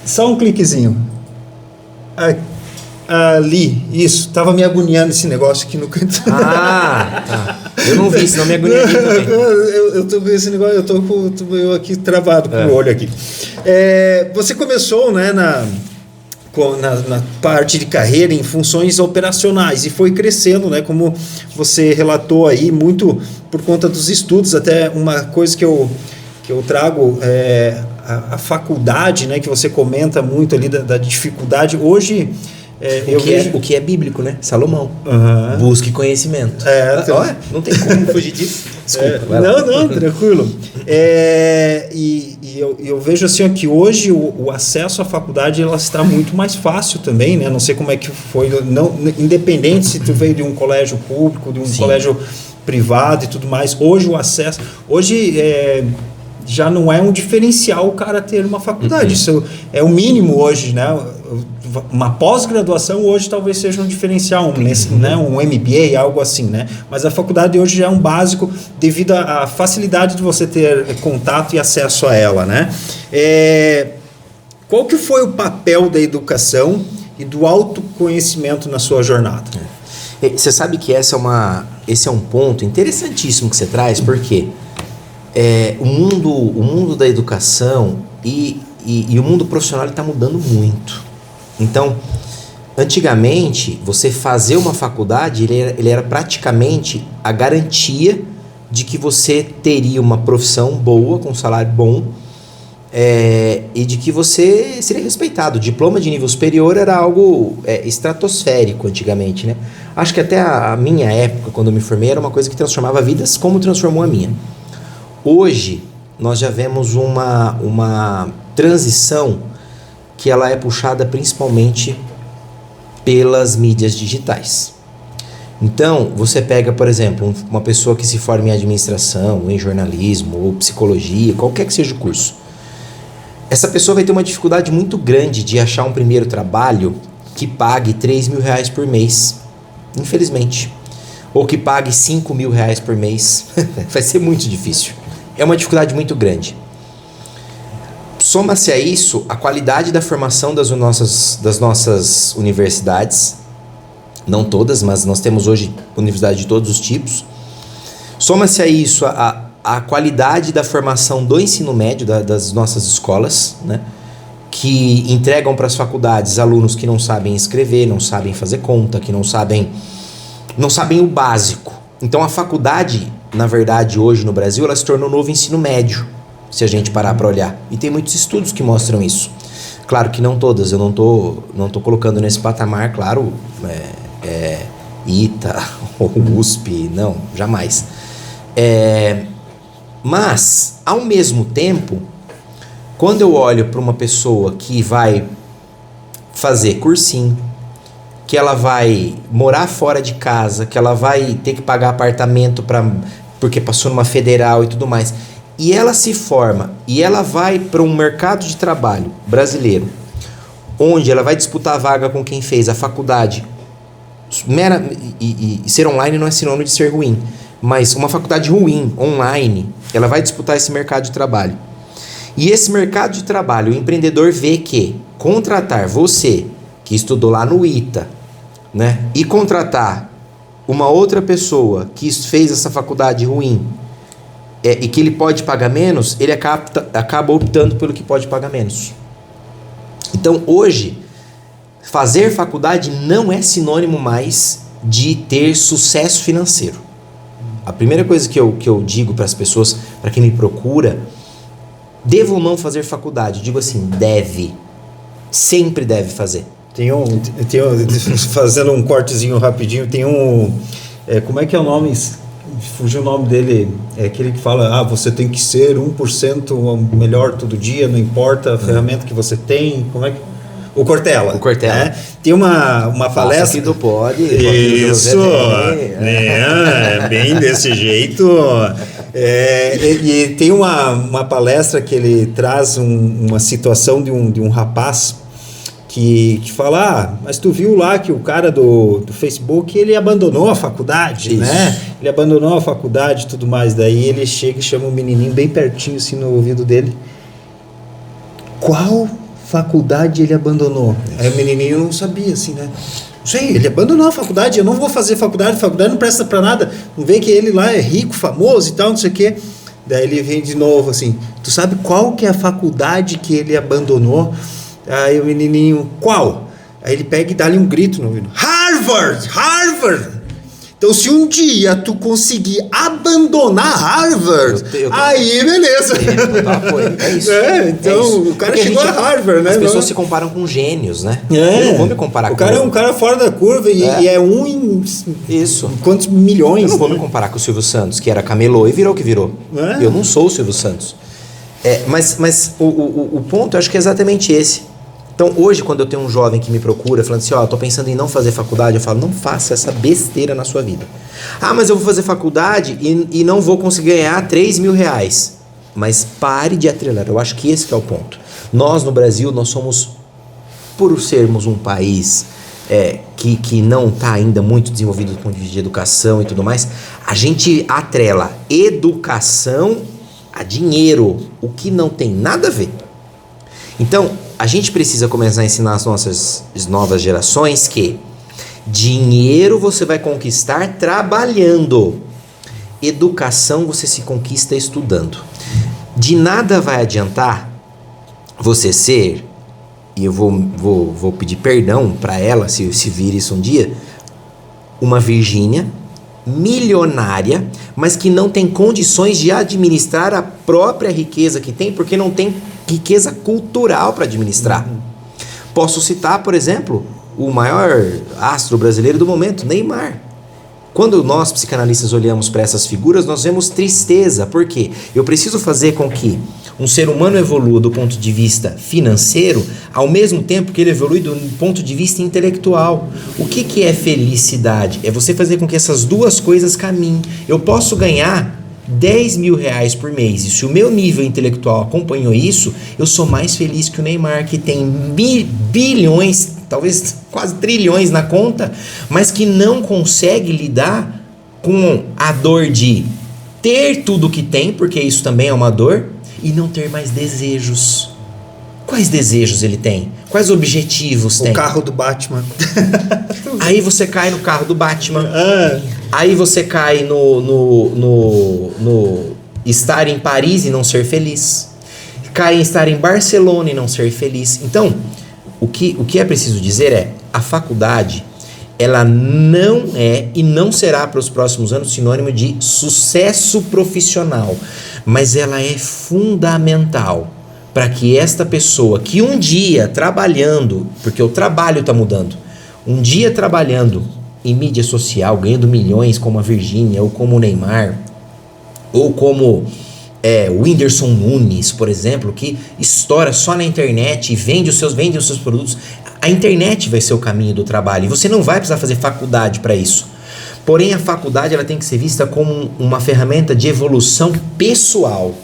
só um cliquezinho. Ali, isso. Tava me agoniando esse negócio aqui no canto. Tá. Eu não vi, senão me agoniaria também. Eu tô com esse negócio, eu tô aqui travado com o olho aqui. Você começou, né, na parte de carreira em funções operacionais e foi crescendo, né, como você relatou aí, muito por conta dos estudos. Até uma coisa que eu trago a faculdade, né, que você comenta muito ali da dificuldade. Hoje o que é bíblico, né? Salomão. Busque conhecimento. Não tem como fugir disso. Desculpa. Não, tranquilo. Eu vejo assim que hoje o acesso à faculdade ela está muito mais fácil também, né? Não sei como é que foi, independente se tu veio de um colégio público, de um colégio privado e tudo mais. Hoje o acesso, já não é um diferencial o cara ter uma faculdade. Isso é o mínimo hoje, né? Uma pós-graduação hoje talvez seja um diferencial, né? Um MBA, algo assim, né? Mas a faculdade hoje já é um básico devido à facilidade de você ter contato e acesso a ela, né? Qual que foi o papel da educação e do autoconhecimento na sua jornada? Você sabe que esse é um ponto interessantíssimo que você traz, porque o mundo da educação e o mundo profissional está mudando muito. Então, antigamente, você fazer uma faculdade, ele era praticamente a garantia de que você teria uma profissão boa, com um salário bom, e de que você seria respeitado. O diploma de nível superior era algo estratosférico antigamente, né? Acho que até a minha época, quando eu me formei, era uma coisa que transformava vidas como transformou a minha. Hoje, nós já vemos uma transição que ela é puxada principalmente pelas mídias digitais. Então, você pega, por exemplo, uma pessoa que se forma em administração, em jornalismo, ou psicologia, qualquer que seja o curso. Essa pessoa vai ter uma dificuldade muito grande de achar um primeiro trabalho que pague R$3.000 por mês, infelizmente. Ou que pague R$5.000 por mês. Vai ser muito difícil. É uma dificuldade muito grande. Soma-se a isso a qualidade da formação das nossas universidades. Não todas, mas nós temos hoje universidade de todos os tipos. Soma-se a isso a qualidade da formação do ensino médio das nossas escolas, né? Que entregam para as faculdades alunos que não sabem escrever, não sabem fazer conta, que não sabem o básico. Então a faculdade, na verdade, hoje no Brasil, ela se tornou um novo ensino médio, se a gente parar para olhar. E tem muitos estudos que mostram isso. Claro que não todas, eu não tô colocando nesse patamar, claro, ITA ou USP, não, jamais. Mas, ao mesmo tempo, quando eu olho para uma pessoa que vai fazer cursinho, que ela vai morar fora de casa, que ela vai ter que pagar apartamento porque passou numa federal e tudo mais, e ela se forma e ela vai para um mercado de trabalho brasileiro, onde ela vai disputar a vaga com quem fez a faculdade. E ser online não é sinônimo de ser ruim, mas uma faculdade ruim, online, ela vai disputar esse mercado de trabalho. E esse mercado de trabalho, o empreendedor vê que contratar você, que estudou lá no ITA, né, e contratar uma outra pessoa que fez essa faculdade ruim, e que ele pode pagar menos, ele acaba optando pelo que pode pagar menos. Então, hoje, fazer faculdade não é sinônimo mais de ter sucesso financeiro. A primeira coisa que eu digo para as pessoas, para quem me procura, devo ou não fazer faculdade? Eu digo assim, deve. Sempre deve fazer. Fazendo um cortezinho rapidinho, tem como é que é o nome? Fugiu o nome dele. É aquele que fala, você tem que ser 1% melhor todo dia, não importa a ferramenta que você tem. Como é que... O Cortella. Né? Tem uma palestra... Aqui do Pod. Isso, bem desse jeito. E tem uma palestra que ele traz uma situação de um rapaz que fala, mas tu viu lá que o cara do Facebook, ele abandonou a faculdade, né? Ele abandonou a faculdade e tudo mais. Daí ele chega e chama um menininho bem pertinho assim no ouvido dele. Qual faculdade ele abandonou? Aí o menininho não sabia, assim, né? Não sei, ele abandonou a faculdade, eu não vou fazer faculdade não presta pra nada, não vê que ele lá é rico, famoso e tal, não sei o quê. Daí ele vem de novo, assim, tu sabe qual que é a faculdade que ele abandonou? Aí o menininho, qual? Aí ele pega e dá-lhe um grito no ouvido, Harvard! Então, se um dia tu conseguir abandonar Harvard, aí beleza. É isso. Então, isso. O cara chegou a Harvard, né? As pessoas se comparam com gênios, né? Eu não vou me comparar com... O cara é um cara fora da curva e é um em... Isso. Quantos milhões? Eu não vou me comparar com o Silvio Santos, que era camelô e virou o que virou. Eu não sou o Silvio Santos. Mas o ponto, eu acho que é exatamente esse. Então, hoje, quando eu tenho um jovem que me procura, falando assim, tô pensando em não fazer faculdade, eu falo, não faça essa besteira na sua vida. Mas eu vou fazer faculdade e não vou conseguir ganhar R$3.000. Mas pare de atrelar, eu acho que esse que é o ponto. Nós, no Brasil, nós somos, por sermos um país que não está ainda muito desenvolvido do ponto de vista de educação e tudo mais, a gente atrela educação a dinheiro, o que não tem nada a ver. Então, a gente precisa começar a ensinar as nossas novas gerações que dinheiro você vai conquistar trabalhando. Educação você se conquista estudando. De nada vai adiantar você ser, e eu vou pedir perdão para ela se vir isso um dia, uma Virgínia, milionária, mas que não tem condições de administrar a própria riqueza que tem, porque não tem riqueza cultural para administrar. Posso citar, por exemplo, o maior astro brasileiro do momento, Neymar. Quando nós, psicanalistas, olhamos para essas figuras, nós vemos tristeza. Por quê? Eu preciso fazer com que um ser humano evolua do ponto de vista financeiro, ao mesmo tempo que ele evolui do ponto de vista intelectual. O que é felicidade? É você fazer com que essas duas coisas caminhem. Eu posso ganhar 10 mil reais por mês, e se o meu nível intelectual acompanhou isso, eu sou mais feliz que o Neymar, que tem bilhões, talvez quase trilhões na conta, mas que não consegue lidar com a dor de ter tudo que tem, porque isso também é uma dor, e não ter mais desejos. Quais desejos ele tem? Quais objetivos tem? O carro do Batman. Aí você cai no carro do Batman. Aí você cai no estar em Paris e não ser feliz. Cai em estar em Barcelona e não ser feliz. Então, o que é preciso dizer é, a faculdade, ela não é e não será para os próximos anos sinônimo de sucesso profissional, mas ela é fundamental para que esta pessoa que um dia trabalhando, porque o trabalho está mudando, um dia trabalhando em mídia social, ganhando milhões como a Virgínia, ou como o Neymar, ou como o Whindersson Nunes, por exemplo, que estoura só na internet e vende os seus produtos. A internet vai ser o caminho do trabalho e você não vai precisar fazer faculdade para isso. Porém, a faculdade ela tem que ser vista como uma ferramenta de evolução pessoal,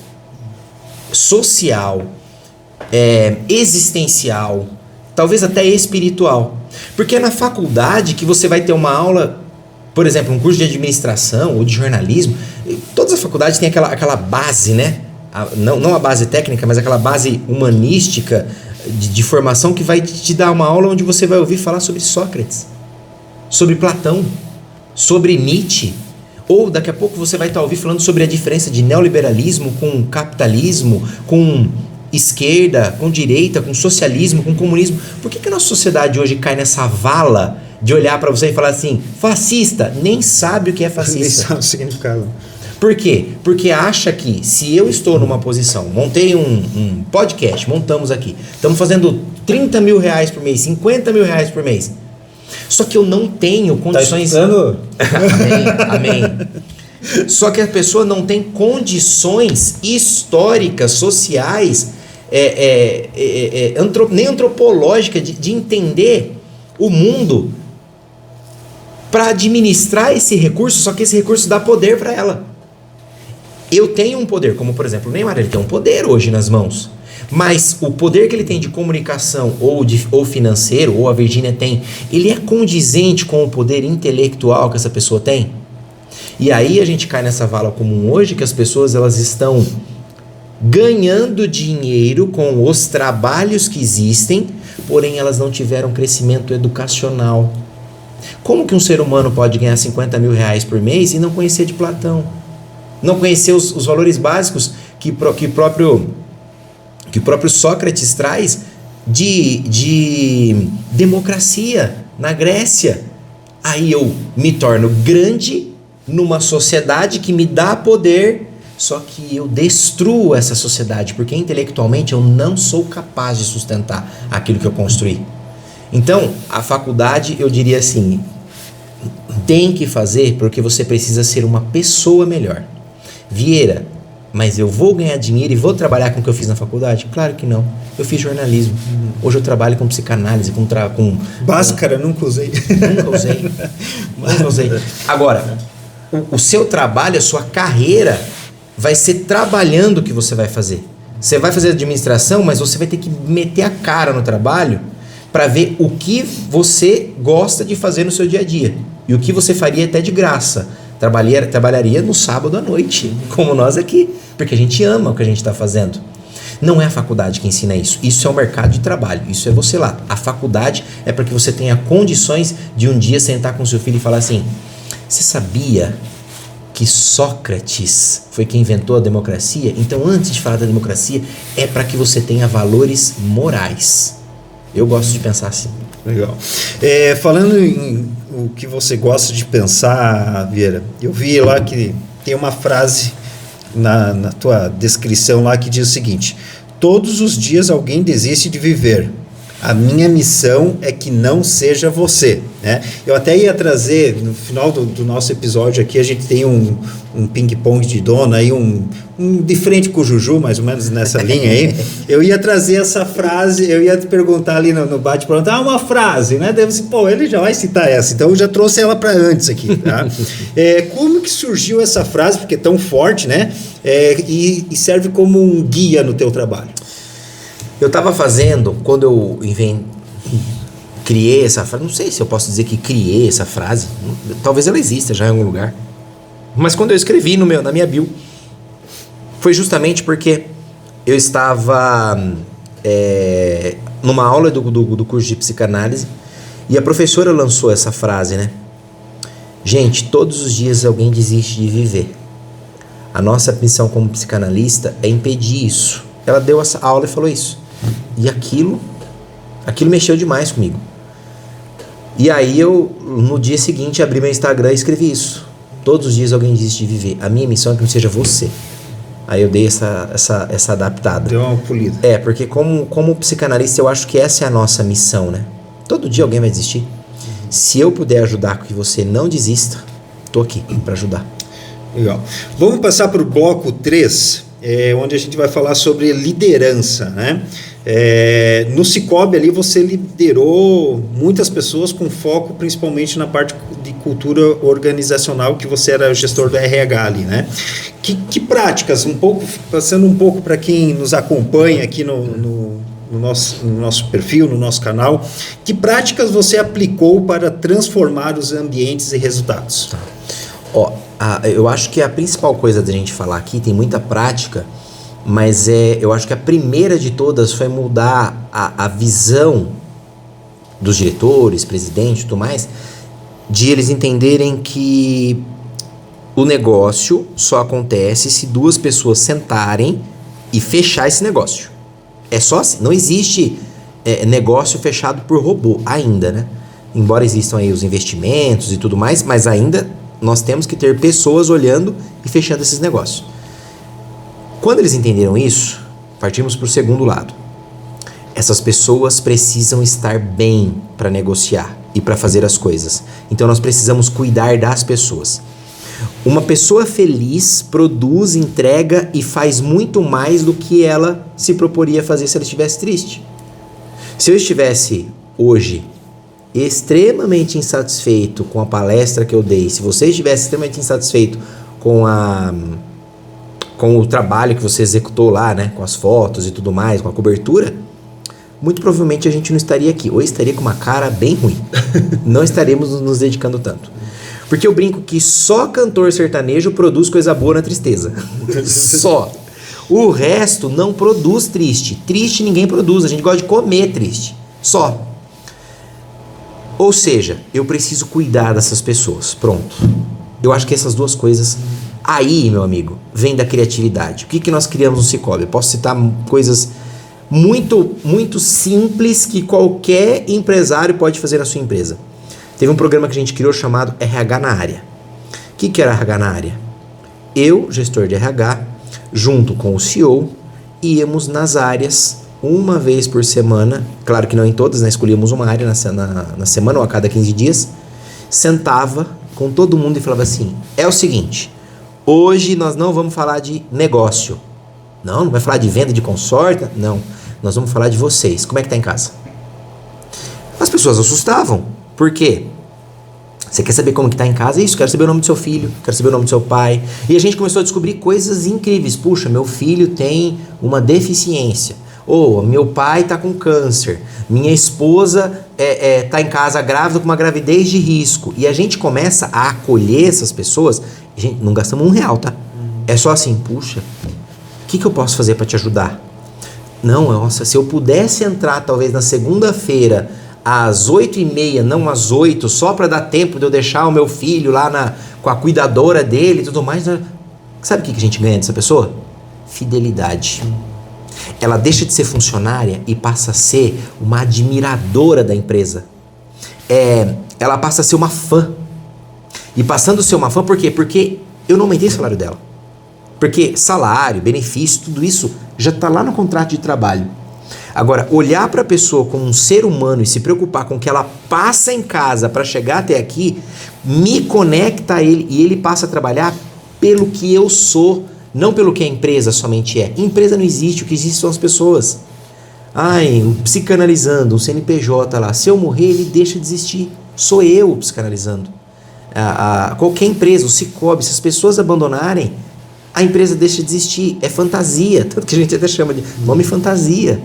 social, existencial, talvez até espiritual. Porque é na faculdade que você vai ter uma aula, por exemplo, um curso de administração ou de jornalismo. Todas as faculdades têm aquela base, né? Não a base técnica, mas aquela base humanística de formação que vai te dar uma aula onde você vai ouvir falar sobre Sócrates, sobre Platão, sobre Nietzsche. Ou daqui a pouco você vai estar ouvindo falando sobre a diferença de neoliberalismo com capitalismo, com esquerda, com direita, com socialismo, com comunismo. Por que a nossa sociedade hoje cai nessa vala de olhar para você e falar assim, fascista? Nem sabe o que é fascista. Nem sabe o significado. Por quê? Porque acha que se eu estou numa posição, montei um podcast, montamos aqui, estamos fazendo 30 mil reais por mês, 50 mil reais por mês. Só que eu não tenho condições... Tá escutando? Amém. Só que a pessoa não tem condições históricas, sociais, nem antropológicas de entender o mundo para administrar esse recurso, só que esse recurso dá poder para ela. Eu tenho um poder, como por exemplo o Neymar, ele tem um poder hoje nas mãos. Mas o poder que ele tem de comunicação ou financeiro, ou a Virgínia tem, ele é condizente com o poder intelectual que essa pessoa tem? E aí a gente cai nessa vala comum hoje que as pessoas elas estão ganhando dinheiro com os trabalhos que existem, porém elas não tiveram crescimento educacional. Como que um ser humano pode ganhar 50 mil reais por mês e não conhecer de Platão? Não conhecer os valores básicos que o próprio Sócrates traz de democracia na Grécia. Aí eu me torno grande numa sociedade que me dá poder, só que eu destruo essa sociedade, porque intelectualmente eu não sou capaz de sustentar aquilo que eu construí. Então, a faculdade, eu diria assim, tem que fazer porque você precisa ser uma pessoa melhor. Vieira, mas eu vou ganhar dinheiro e vou trabalhar com o que eu fiz na faculdade? Claro que não. Eu fiz jornalismo. Hoje eu trabalho com psicanálise, com Bhaskara, nunca usei. Nunca usei. Agora, o seu trabalho, a sua carreira vai ser trabalhando o que você vai fazer. Você vai fazer administração, mas você vai ter que meter a cara no trabalho para ver o que você gosta de fazer no seu dia a dia. E o que você faria até de graça. Trabalharia no sábado à noite, como nós aqui, porque a gente ama o que a gente está fazendo. Não é a faculdade que ensina isso. Isso é o mercado de trabalho. Isso é você lá. A faculdade é para que você tenha condições de um dia sentar com seu filho e falar assim, você sabia que Sócrates foi quem inventou a democracia? Então, antes de falar da democracia, é para que você tenha valores morais. Eu gosto de pensar assim. Legal. Falando em o que você gosta de pensar, Vieira, eu vi lá que tem uma frase na tua descrição lá que diz o seguinte: todos os dias alguém desiste de viver. A minha missão é que não seja você, né? Eu até ia trazer, no final do nosso episódio aqui, a gente tem um ping-pong de dono aí, de frente com o Juju, mais ou menos nessa linha aí. Eu ia trazer essa frase, eu ia te perguntar ali no bate-pronto, uma frase, né? Deve ser, ele já vai citar essa, então eu já trouxe ela para antes aqui, tá? Como que surgiu essa frase, porque é tão forte, né? E serve como um guia no teu trabalho? Eu estava fazendo, quando eu criei essa frase, não sei se eu posso dizer que criei essa frase, talvez ela exista já em algum lugar, mas quando eu escrevi na minha bio, foi justamente porque eu estava numa aula do curso de psicanálise e a professora lançou essa frase, né? Gente, todos os dias alguém desiste de viver. A nossa missão como psicanalista é impedir isso. Ela deu essa aula e falou isso. E aquilo mexeu demais comigo. E aí eu, no dia seguinte, abri meu Instagram e escrevi isso. Todos os dias alguém desiste de viver. A minha missão é que não seja você. Aí eu dei essa adaptada. Deu uma polida. Porque como psicanalista eu acho que essa é a nossa missão, né? Todo dia alguém vai desistir. Se eu puder ajudar com que você não desista, tô aqui para ajudar. Legal. Vamos passar para o bloco 3, onde a gente vai falar sobre liderança, né? No Cicobi ali você liderou muitas pessoas com foco principalmente na parte de cultura organizacional, que você era gestor do RH ali, né? Que práticas, passando um pouco para quem nos acompanha aqui no nosso perfil, no nosso canal, que práticas você aplicou para transformar os ambientes e resultados? Eu acho que a principal coisa da gente falar aqui, tem muita prática, mas eu acho que a primeira de todas foi mudar a visão dos diretores, presidentes e tudo mais, de eles entenderem que o negócio só acontece se duas pessoas sentarem e fechar esse negócio. É só assim, não existe negócio fechado por robô ainda, né? Embora existam aí os investimentos e tudo mais, mas ainda nós temos que ter pessoas olhando e fechando esses negócios. Quando eles entenderam isso, partimos para o segundo lado. Essas pessoas precisam estar bem para negociar e para fazer as coisas. Então nós precisamos cuidar das pessoas. Uma pessoa feliz produz, entrega e faz muito mais do que ela se proporia fazer se ela estivesse triste. Se eu estivesse hoje extremamente insatisfeito com a palestra que eu dei, se você estivesse extremamente insatisfeito com o trabalho que você executou lá, né, com as fotos e tudo mais, com a cobertura, muito provavelmente a gente não estaria aqui, ou estaria com uma cara bem ruim. Não estaremos nos dedicando tanto. Porque eu brinco que só cantor sertanejo produz coisa boa na tristeza. Só. O resto não produz triste. Triste ninguém produz, a gente gosta de comer triste. Só. Ou seja, eu preciso cuidar dessas pessoas. Pronto. Eu acho que essas duas coisas, aí, meu amigo, vem da criatividade. O que nós criamos no Cicobi? Eu posso citar coisas muito, muito simples que qualquer empresário pode fazer na sua empresa. Teve um programa que a gente criou chamado RH na área. O que era RH na área? Eu, gestor de RH, junto com o CEO, íamos nas áreas uma vez por semana, claro que não em todas, né? Escolhíamos uma área na semana ou a cada 15 dias, sentava com todo mundo e falava assim, é o seguinte, hoje nós não vamos falar de negócio, não vai falar de venda de consórcio, não, nós vamos falar de vocês, como é que tá em casa? As pessoas assustavam, por quê? Você quer saber como que tá em casa? Isso, quero saber o nome do seu filho, quero saber o nome do seu pai. E a gente começou a descobrir coisas incríveis. Puxa, meu filho tem uma deficiência. Ou meu pai tá com câncer. Minha esposa tá em casa grávida com uma gravidez de risco. E a gente começa a acolher essas pessoas. Gente, não gastamos R$1, tá? É só assim, puxa, o que eu posso fazer para te ajudar? Não, nossa, se eu pudesse entrar talvez na segunda-feira às 8h30, não às 8, só para dar tempo de eu deixar o meu filho lá com a cuidadora dele e tudo mais. Sabe o que a gente ganha dessa pessoa? Fidelidade. Ela deixa de ser funcionária e passa a ser uma admiradora da empresa. Ela passa a ser uma fã. E passando a ser uma fã, por quê? Porque eu não aumentei o salário dela. Porque salário, benefício, tudo isso já está lá no contrato de trabalho. Agora, olhar para a pessoa como um ser humano e se preocupar com o que ela passa em casa para chegar até aqui, me conecta a ele e ele passa a trabalhar pelo que eu sou, não pelo que a empresa somente é. Empresa não existe, o que existe são as pessoas. Um psicanalizando, um CNPJ lá, se eu morrer ele deixa de existir, sou eu psicanalizando. Qualquer empresa, o Cicobi, se as pessoas abandonarem, a empresa deixa de existir, é fantasia, tanto que a gente até chama de nome fantasia.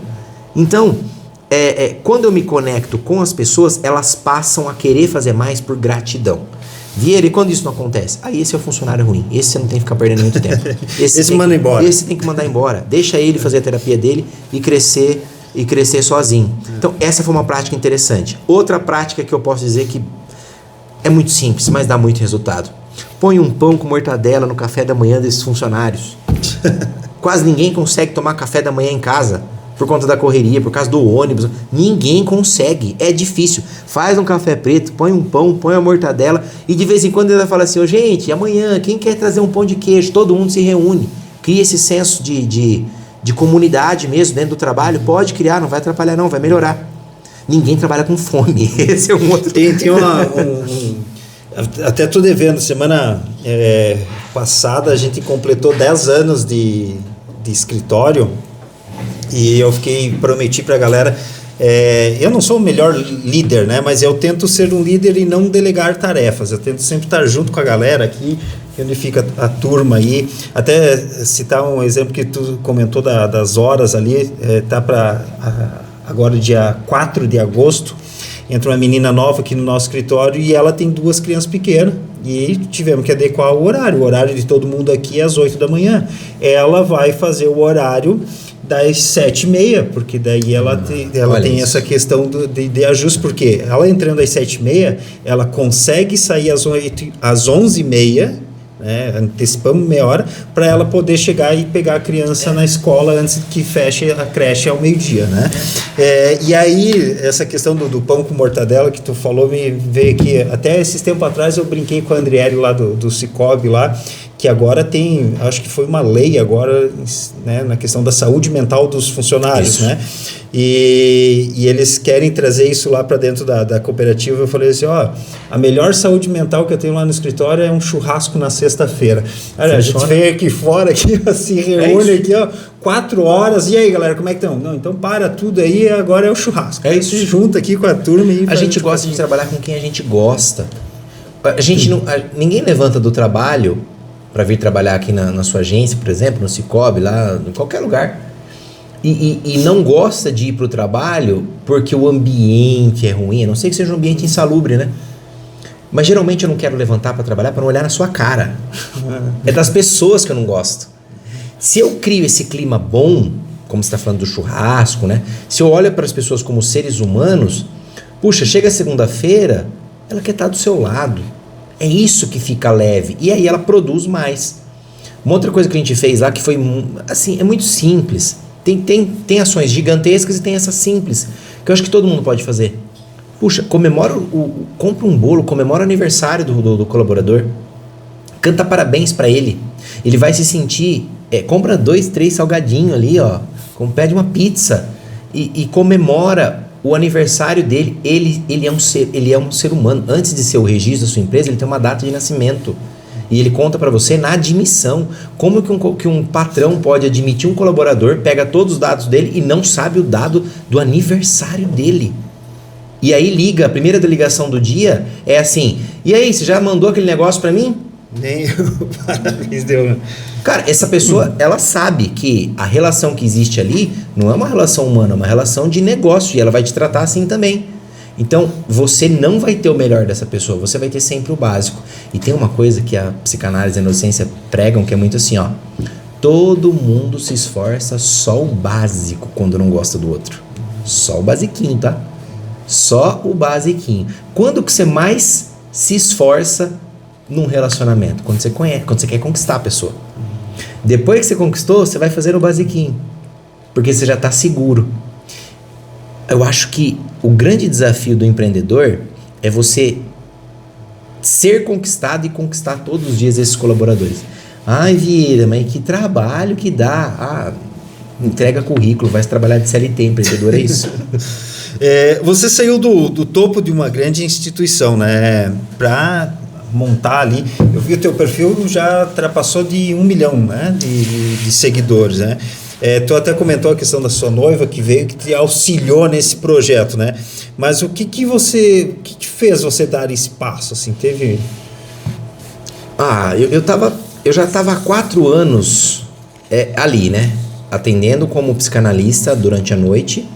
Então, quando eu me conecto com as pessoas, elas passam a querer fazer mais por gratidão. Vieira, e quando isso não acontece? Esse é o funcionário ruim, esse você não tem que ficar perdendo muito tempo. Esse manda embora. Esse tem que mandar embora, deixa ele fazer a terapia dele e crescer sozinho. Então, essa foi uma prática interessante. Outra prática que eu posso dizer que é muito simples, mas dá muito resultado. Põe um pão com mortadela no café da manhã desses funcionários. Quase ninguém consegue tomar café da manhã em casa por conta da correria, por causa do ônibus. Ninguém consegue, é difícil. Faz um café preto, põe um pão, põe a mortadela e de vez em quando ele vai falar assim, gente, amanhã quem quer trazer um pão de queijo? Todo mundo se reúne. Cria esse senso de comunidade mesmo dentro do trabalho. Pode criar, não vai atrapalhar não, vai melhorar. Ninguém trabalha com fome. Esse é um outro... Tem até tô devendo, semana passada a gente completou 10 anos de escritório e eu prometi pra galera, eu não sou o melhor líder, né, mas eu tento ser um líder e não delegar tarefas, eu tento sempre estar junto com a galera aqui, onde fica a turma aí, até citar um exemplo que tu comentou das horas ali, tá para agora dia 4 de agosto, entra uma menina nova aqui no nosso escritório e ela tem 2 crianças pequenas e tivemos que adequar o horário de todo mundo aqui é às 8 da manhã. Ela vai fazer o horário das 7h30, porque daí ela tem essa questão de ajuste, porque ela entrando às 7h30, ela consegue sair às 11h30, antecipamos meia hora, para ela poder chegar e pegar a criança na escola antes que feche a creche ao meio-dia, né? E aí, essa questão do pão com mortadela que tu falou, me veio aqui, até esses tempos atrás eu brinquei com a Andriele lá do Cicobi lá, que agora tem, acho que foi uma lei agora, né, na questão da saúde mental dos funcionários, né? E eles querem trazer isso lá para dentro da cooperativa. Eu falei assim, a melhor saúde mental que eu tenho lá no escritório é um churrasco na sexta-feira. A gente veio aqui fora, aqui, se reúne aqui, 4 horas, e aí galera, como é que estão? Não, então para tudo aí, agora é o churrasco. Se junta aqui com a turma e... A gente gosta de trabalhar com quem a gente gosta. Ninguém levanta do trabalho para vir trabalhar aqui na sua agência, por exemplo, no Cicobi, lá, em qualquer lugar, e não gosta de ir para o trabalho porque o ambiente é ruim, a não sei que seja um ambiente insalubre, né? Mas geralmente eu não quero levantar para trabalhar para não olhar na sua cara. É das pessoas que eu não gosto. Se eu crio esse clima bom, como você está falando do churrasco, né? Se eu olho para as pessoas como seres humanos, puxa, chega segunda-feira, ela quer estar do seu lado. É isso que fica leve. E aí ela produz mais. Uma outra coisa que a gente fez lá que foi assim, é muito simples. Tem ações gigantescas e tem essas simples, que eu acho que todo mundo pode fazer. Puxa, compra um bolo, comemora o aniversário do colaborador. Canta parabéns para ele. Ele vai se sentir... compra 2, 3 salgadinhos ali, pede uma pizza e comemora o aniversário dele. Ele é um ser humano. Antes de ser o registro da sua empresa, ele tem uma data de nascimento. E ele conta para você na admissão. Como que um patrão pode admitir um colaborador, pega todos os dados dele e não sabe o dado do aniversário dele? E aí liga, a primeira ligação do dia é assim, e aí, você já mandou aquele negócio para mim? Nem parabéns deu. Cara, essa pessoa, ela sabe que a relação que existe ali não é uma relação humana, é uma relação de negócio, e ela vai te tratar assim também. Então, você não vai ter o melhor dessa pessoa, você vai ter sempre o básico. E tem uma coisa que a psicanálise e a neurociência pregam, que é muito assim, todo mundo se esforça só o básico quando não gosta do outro. Só o basiquinho, tá? Só o basiquinho. Quando que você mais se esforça num relacionamento? Quando você quer conquistar a pessoa. Depois que você conquistou, você vai fazer o basiquinho. porque você já está seguro. Eu acho que o grande desafio do empreendedor é você ser conquistado e conquistar todos os dias esses colaboradores. Ai, Vieira, mas que trabalho que dá. Entrega currículo, vai trabalhar de CLT, empreendedor, é isso? Você saiu do topo de uma grande instituição, né? Para montar ali, eu vi o teu perfil já ultrapassou de 1 milhão, né? de seguidores, né? Tu até comentou a questão da sua noiva que veio, que te auxiliou nesse projeto, né? Mas o que fez você dar espaço, assim, teve... Eu já estava há 4 anos ali, né? Atendendo como psicanalista durante a noite,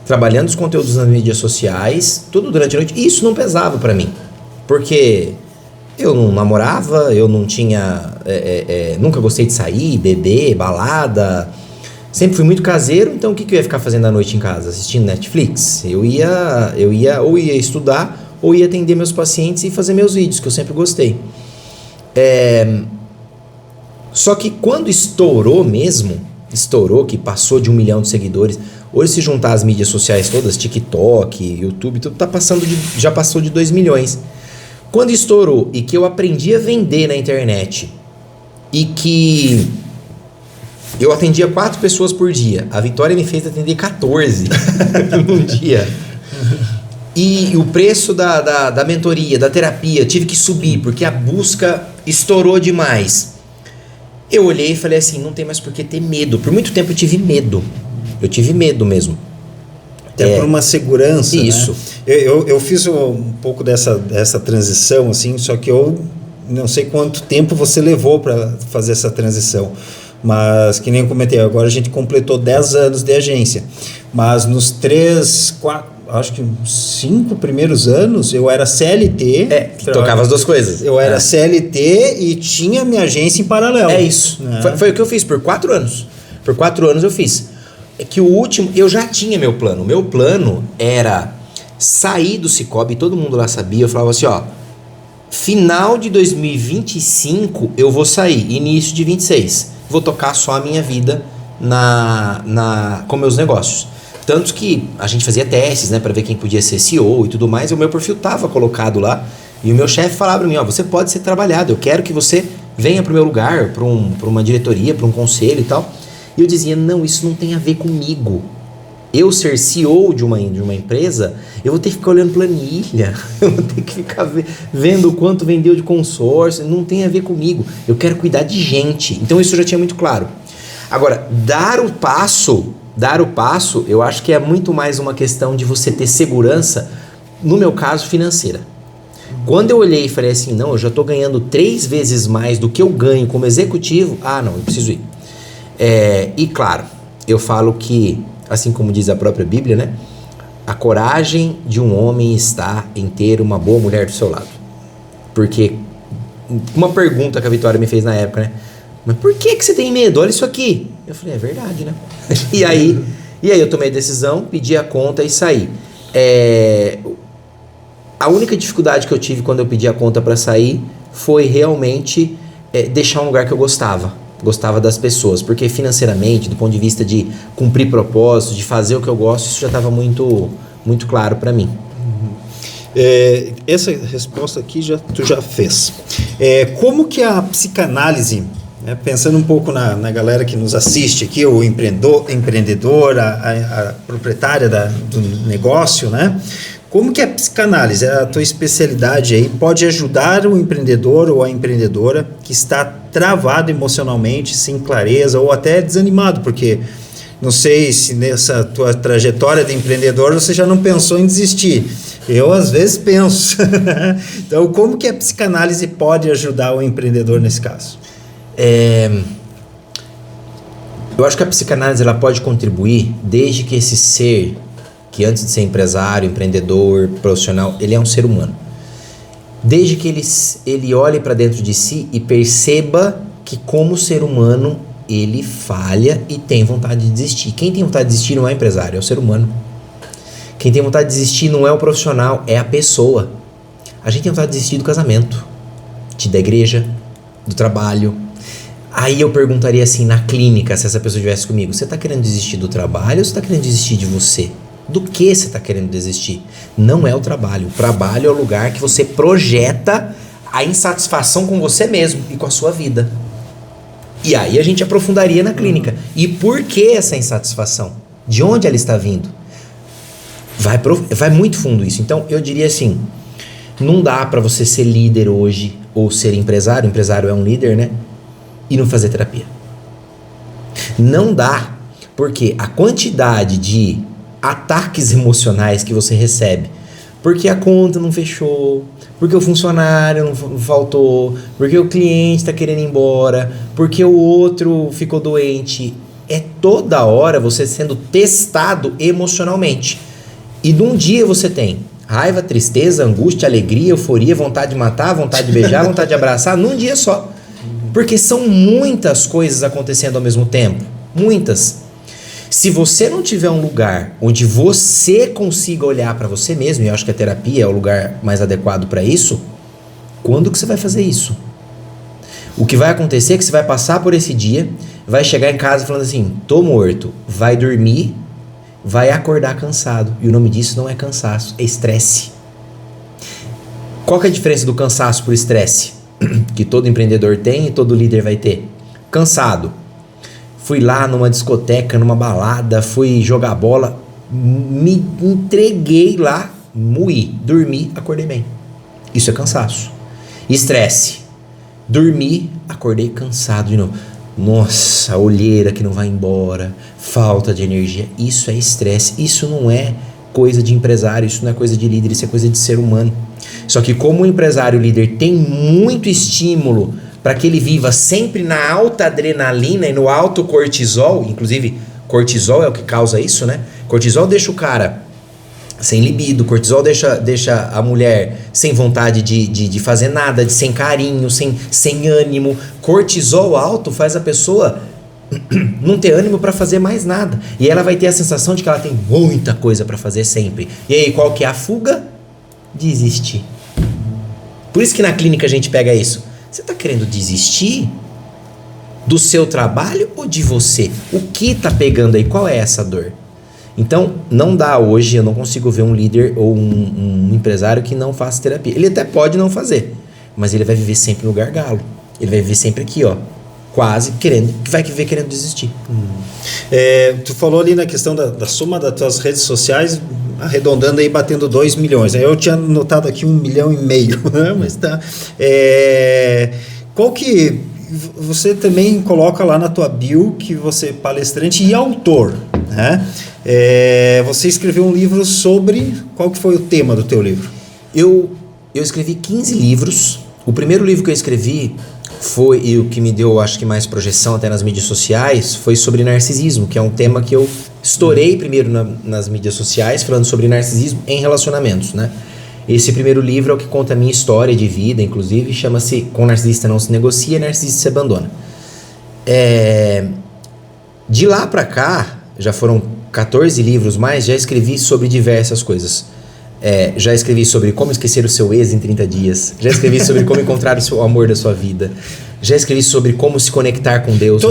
trabalhando os conteúdos nas mídias sociais, tudo durante a noite. E isso não pesava para mim, porque eu não namorava, eu não tinha... nunca gostei de sair, beber, balada... Sempre fui muito caseiro, então o que eu ia ficar fazendo à noite em casa? Assistindo Netflix? Eu ia ou ia estudar, ou ia atender meus pacientes e fazer meus vídeos, que eu sempre gostei. Só que quando estourou, que passou de 1 milhão de seguidores, hoje se juntar as mídias sociais todas, TikTok, YouTube, tudo já passou de 2 milhões. Quando estourou e que eu aprendi a vender na internet e que... eu atendia 4 pessoas por dia. A Vitória me fez atender 14 num dia. E o preço da mentoria, da terapia, tive que subir, porque a busca estourou demais. Eu olhei e falei assim, não tem mais por que ter medo. Por muito tempo eu tive medo. Eu tive medo mesmo. Até por uma segurança, isso. Né? Eu fiz um pouco dessa transição, assim, só que eu não sei quanto tempo você levou para fazer essa transição. Mas, que nem eu comentei, agora a gente completou 10 anos de agência. Mas nos 5 primeiros anos, eu era CLT. Tocava as duas coisas. Eu era CLT e tinha minha agência em paralelo. É isso. Foi o que eu fiz por 4 anos. Por 4 anos eu fiz. Que o último, eu já tinha meu plano. O meu plano era sair do Cicobi, todo mundo lá sabia. Eu falava assim, final de 2025 eu vou sair, início de 26. Vou tocar só a minha vida com meus negócios. Tanto que a gente fazia testes, né, para ver quem podia ser CEO e tudo mais, e o meu perfil estava colocado lá, e o meu chefe falava para mim, você pode ser trabalhado, eu quero que você venha para o meu lugar, para uma diretoria, para um conselho e tal. E eu dizia, não, isso não tem a ver comigo. Eu ser CEO de uma empresa, eu vou ter que ficar olhando planilha, eu vou ter que ficar vendo o quanto vendeu de consórcio, não tem a ver comigo. Eu quero cuidar de gente. Então isso eu já tinha muito claro. Agora, dar o passo, eu acho que é muito mais uma questão de você ter segurança, no meu caso, financeira. Quando eu olhei e falei assim, não, eu já estou ganhando 3 vezes mais do que eu ganho como executivo, não, eu preciso ir. E claro, eu falo que, assim como diz a própria Bíblia, né? A coragem de um homem está em ter uma boa mulher do seu lado. Porque uma pergunta que a Vitória me fez na época, né? Mas por que você tem medo? Olha isso aqui. Eu falei, é verdade, né? E aí eu tomei a decisão, pedi a conta e saí. A única dificuldade que eu tive quando eu pedi a conta para sair foi realmente deixar um lugar que eu gostava das pessoas, porque financeiramente, do ponto de vista de cumprir propósitos, de fazer o que eu gosto, isso já estava muito, muito claro para mim. Essa resposta aqui tu já fez. Como que a psicanálise, né, pensando um pouco na galera que nos assiste aqui, o empreendedor, a proprietária do negócio, né? Como que a psicanálise, a tua especialidade aí, pode ajudar o empreendedor ou a empreendedora que está travado emocionalmente, sem clareza ou até desanimado? Porque não sei se nessa tua trajetória de empreendedor você já não pensou em desistir. Eu às vezes penso. Então, como que a psicanálise pode ajudar o empreendedor nesse caso? Eu acho que a psicanálise ela pode contribuir desde que esse ser, que antes de ser empresário, empreendedor, profissional, ele é um ser humano. Desde que ele olhe para dentro de si e perceba que como ser humano ele falha e tem vontade de desistir. Quem tem vontade de desistir não é o empresário, é o ser humano. Quem tem vontade de desistir não é o profissional, é a pessoa. A gente tem vontade de desistir do casamento, da igreja, do trabalho. Aí eu perguntaria assim, na clínica, se essa pessoa estivesse comigo, você está querendo desistir do trabalho ou você está querendo desistir de você? Do que você está querendo desistir? Não é o trabalho. O trabalho é o lugar que você projeta a insatisfação com você mesmo e com a sua vida. E aí a gente aprofundaria na clínica. E por que essa insatisfação? De onde ela está vindo? Vai muito fundo isso. Então eu diria assim, não dá para você ser líder hoje ou ser empresário. Empresário é um líder, né? E não fazer terapia. Não dá, porque a quantidade de ataques emocionais que você recebe, porque a conta não fechou, porque o funcionário não faltou, porque o cliente está querendo ir embora, porque o outro ficou doente, é toda hora você sendo testado emocionalmente. E num dia você tem raiva, tristeza, angústia, alegria, euforia, vontade de matar, vontade de beijar, vontade de abraçar, num dia só. Porque são muitas coisas acontecendo ao mesmo tempo. Muitas. Se você não tiver um lugar onde você consiga olhar para você mesmo, e eu acho que a terapia é o lugar mais adequado para isso, quando que você vai fazer isso? O que vai acontecer é que você vai passar por esse dia, vai chegar em casa falando assim, tô morto, vai dormir, vai acordar cansado. E o nome disso não é cansaço, é estresse. Qual que é a diferença do cansaço por estresse? Que todo empreendedor tem e todo líder vai ter. Cansado. Fui lá numa discoteca, numa balada, fui jogar bola, me entreguei lá, moí, dormi, acordei bem. Isso é cansaço. Estresse. Dormi, acordei cansado de novo. Nossa, a olheira que não vai embora, falta de energia. Isso é estresse. Isso não é coisa de empresário, isso não é coisa de líder, isso é coisa de ser humano. Só que como o empresário líder tem muito estímulo para que ele viva sempre na alta adrenalina e no alto cortisol, inclusive cortisol é o que causa isso, né? Cortisol deixa o cara sem libido, cortisol deixa a mulher sem vontade de fazer nada, sem carinho, sem ânimo. Cortisol alto faz a pessoa não ter ânimo para fazer mais nada. E ela vai ter a sensação de que ela tem muita coisa para fazer sempre. E aí, qual que é a fuga? Desistir. Por isso que na clínica a gente pega isso. Você está querendo desistir do seu trabalho ou de você? O que está pegando aí? Qual é essa dor? Então, não dá hoje, eu não consigo ver um líder ou um empresário que não faça terapia. Ele até pode não fazer, mas ele vai viver sempre no gargalo. Ele vai viver sempre aqui, ó, quase querendo, vai viver querendo desistir. Tu falou ali na questão da soma das tuas redes sociais, arredondando aí, batendo 2 milhões. Eu tinha notado aqui 1,5 milhão, né? Mas tá. Qual que... Você também coloca lá na tua bio que você é palestrante e autor, né? Você escreveu um livro sobre... Qual que foi o tema do teu livro? Eu escrevi 15 livros. O primeiro livro que eu escrevi foi, e o que me deu, acho que mais projeção até nas mídias sociais, foi sobre narcisismo, que é um tema que eu estourei primeiro nas mídias sociais, falando sobre narcisismo em relacionamentos, né? Esse primeiro livro é o que conta a minha história de vida, inclusive, chama-se Com Narcisista Não Se Negocia, Narcisista Se Abandona. De lá pra cá, já foram 14 livros mais, já escrevi sobre diversas coisas. Já escrevi sobre como esquecer o seu ex em 30 dias. Já escrevi sobre como encontrar o amor da sua vida. Já escrevi sobre como se conectar com Deus.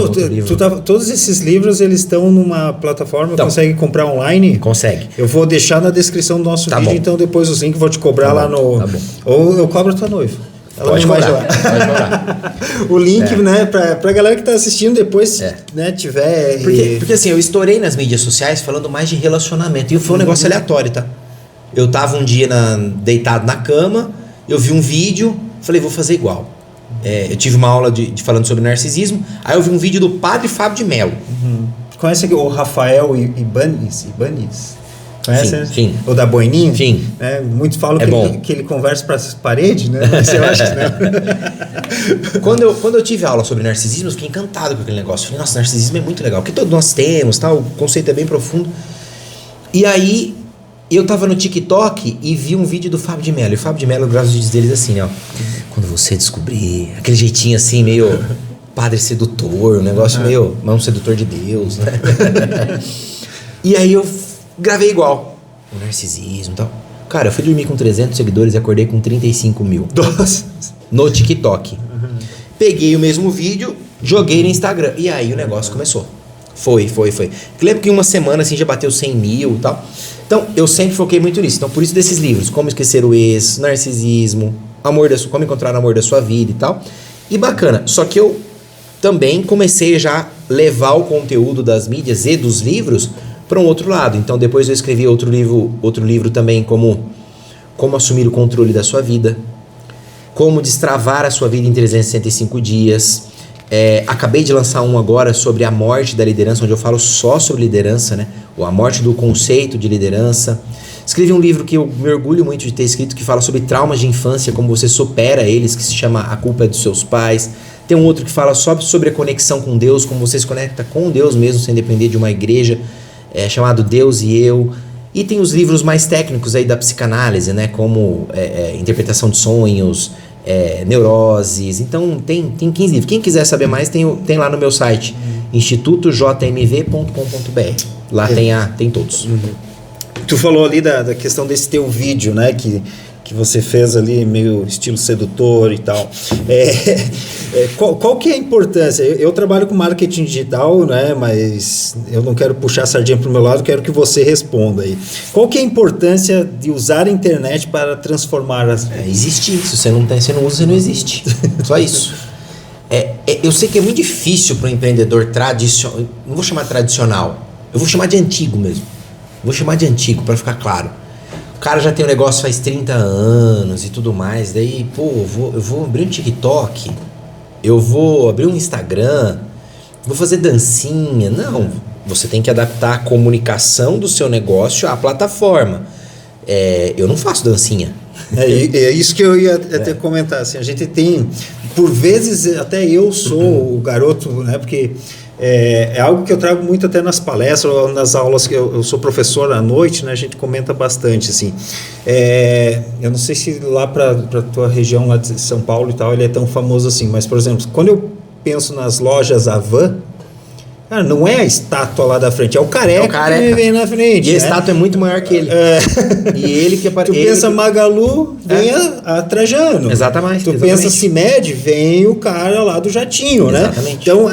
Todos esses livros, eles estão numa plataforma, então, consegue comprar online? Consegue. Eu vou deixar na descrição do nosso vídeo, bom. então depois os links vou te cobrar lá no... Tá bom. Ou eu cobro a tua noiva. Pode cobrar. O link, né, pra galera que tá assistindo depois, né, tiver... Porque assim, eu estourei nas mídias sociais falando mais de relacionamento. E foi um negócio aleatório, tá? Eu tava um dia deitado na cama, eu vi um vídeo, falei, vou fazer igual. Eu tive uma aula falando sobre narcisismo, aí eu vi um vídeo do Padre Fábio de Mello. Conhece o Rafael Ibanez? Conhece? Sim. O da Boininha? Sim. Muitos falam que ele conversa para as paredes, né? Mas eu acho que não. Quando eu tive aula sobre narcisismo, eu fiquei encantado com aquele negócio. Falei, nossa, narcisismo é muito legal, porque todos nós temos, tá? O conceito é bem profundo. E aí, eu tava no TikTok e vi um vídeo do Fábio de Mello. E o Fábio de Mello grava os vídeos deles assim, ó. Quando você descobrir, aquele jeitinho assim, meio padre sedutor, um negócio meio, um sedutor de Deus, né? E aí eu gravei igual. O narcisismo e tal. Cara, eu fui dormir com 300 seguidores e acordei com 35 mil. Nossa. No TikTok. Peguei o mesmo vídeo, Joguei no Instagram. E aí o negócio começou. Foi. Lembro que em uma semana assim já bateu 100 mil e tal. Então, eu sempre foquei muito nisso. Então, por isso desses livros, Como Esquecer o Ex, Narcisismo, Como Encontrar o Amor da Sua Vida e tal. E bacana. Só que eu também comecei já a levar o conteúdo das mídias e dos livros para um outro lado. Então, depois eu escrevi outro livro também, como assumir o controle da sua vida, como destravar a sua vida em 365 dias. Acabei de lançar um agora sobre a morte da liderança, onde eu falo só sobre liderança, né? Ou a morte do conceito de liderança. Escrevi um livro que eu me orgulho muito de ter escrito, que fala sobre traumas de infância, como você supera eles, que se chama A Culpa é dos Seus Pais. Tem um outro que fala só sobre a conexão com Deus, como você se conecta com Deus mesmo, sem depender de uma igreja, chamado Deus e Eu. E tem os livros mais técnicos aí da psicanálise, né? Como interpretação de sonhos, neuroses. Então tem 15 livros. Quem quiser saber mais, tem lá no meu site, institutojmv.com.br. Lá tem todos. Tu falou ali da questão desse teu vídeo, né? Que você fez ali meio estilo sedutor e tal. Qual que é a importância? Eu trabalho com marketing digital, né? Mas eu não quero puxar a sardinha para o meu lado, quero que você responda aí. Qual que é a importância de usar a internet para transformar as vidas? Existir. Se você não usa, você não existe. Só isso. Eu sei que é muito difícil para um empreendedor tradicional, não vou chamar tradicional, eu vou chamar de antigo mesmo. Vou chamar de antigo para ficar claro. O cara já tem um negócio faz 30 anos e tudo mais, daí, eu vou abrir um TikTok, eu vou abrir um Instagram, vou fazer dancinha. Não, você tem que adaptar a comunicação do seu negócio à plataforma. Eu não faço dancinha. É isso que eu ia até comentar. Assim, a gente tem, por vezes, até eu sou o garoto, né? Porque é algo que eu trago muito até nas palestras ou nas aulas, que eu sou professor à noite, né? A gente comenta bastante, assim. Eu não sei se lá para tua região lá de São Paulo e tal, ele é tão famoso assim, mas, por exemplo, quando eu penso nas lojas Havan, cara, não é a estátua lá da frente, é o careca que vem na frente. E a estátua é muito maior que ele. E ele que aparece. Tu pensa Magalu, vem a Trajano. Exatamente. Tu pensa CIMED, vem o cara lá do jatinho, exatamente, né? Então,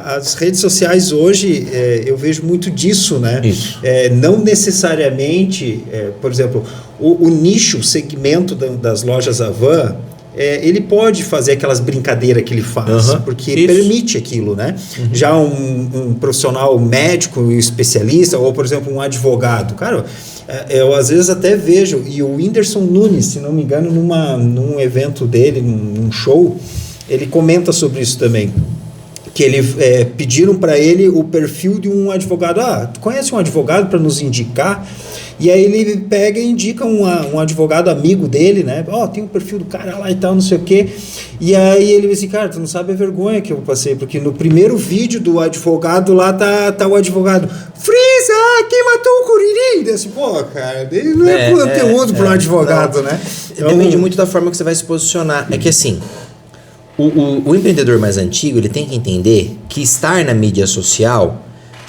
as redes sociais hoje, eu vejo muito disso, né? Isso. Não necessariamente, por exemplo, o nicho, o segmento das lojas Havan, ele pode fazer aquelas brincadeiras que ele faz, porque ele permite aquilo, né? Já um profissional médico, especialista, ou, por exemplo, um advogado, cara, eu às vezes até vejo, e o Whindersson Nunes, se não me engano, num evento dele, num show, ele comenta sobre isso também, que ele pediram para ele o perfil de um advogado. Tu conhece um advogado para nos indicar? E aí ele pega e indica um advogado amigo dele, né? Tem um perfil do cara lá e tal, não sei o quê. E aí ele diz assim, cara, tu não sabe a vergonha que eu passei, porque no primeiro vídeo do advogado lá tá o advogado, Frisa, quem matou o Curirim? Desse, cara, ele não é conteúdo para um advogado, não, né? Então, depende muito da forma que você vai se posicionar. É que assim, o empreendedor mais antigo, ele tem que entender que estar na mídia social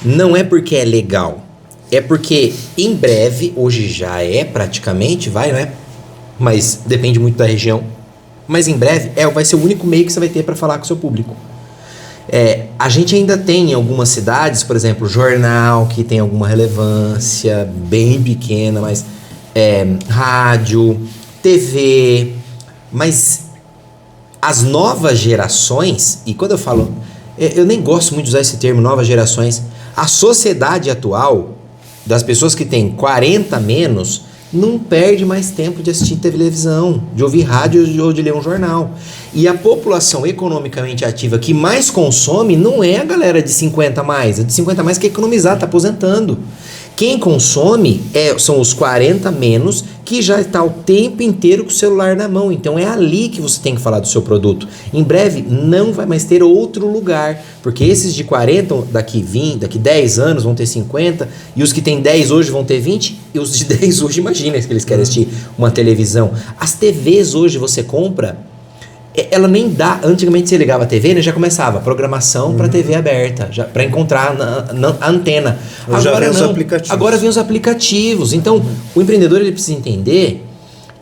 não é porque é legal. É porque em breve, hoje já praticamente, não é? Mas depende muito da região. Mas em breve vai ser o único meio que você vai ter para falar com o seu público. A gente ainda tem em algumas cidades, por exemplo, jornal, que tem alguma relevância bem pequena, mas rádio, TV, mas as novas gerações, e quando eu falo, eu nem gosto muito de usar esse termo, novas gerações, a sociedade atual, das pessoas que têm 40 menos, não perde mais tempo de assistir televisão, de ouvir rádio ou de ler um jornal. E a população economicamente ativa que mais consome não é a galera de 50 mais, a de 50 mais quer economizar, está aposentando. Quem consome são os 40 menos que já está o tempo inteiro com o celular na mão. Então é ali que você tem que falar do seu produto. Em breve não vai mais ter outro lugar, porque esses de 40 daqui 10 anos vão ter 50, e os que têm 10 hoje vão ter 20, e os de 10 hoje, imagina que eles querem assistir uma televisão. As TVs hoje você compra, ela nem dá, antigamente você ligava a TV, né, já começava programação para TV aberta, para encontrar na antena. Agora vem os aplicativos. Então, o empreendedor ele precisa entender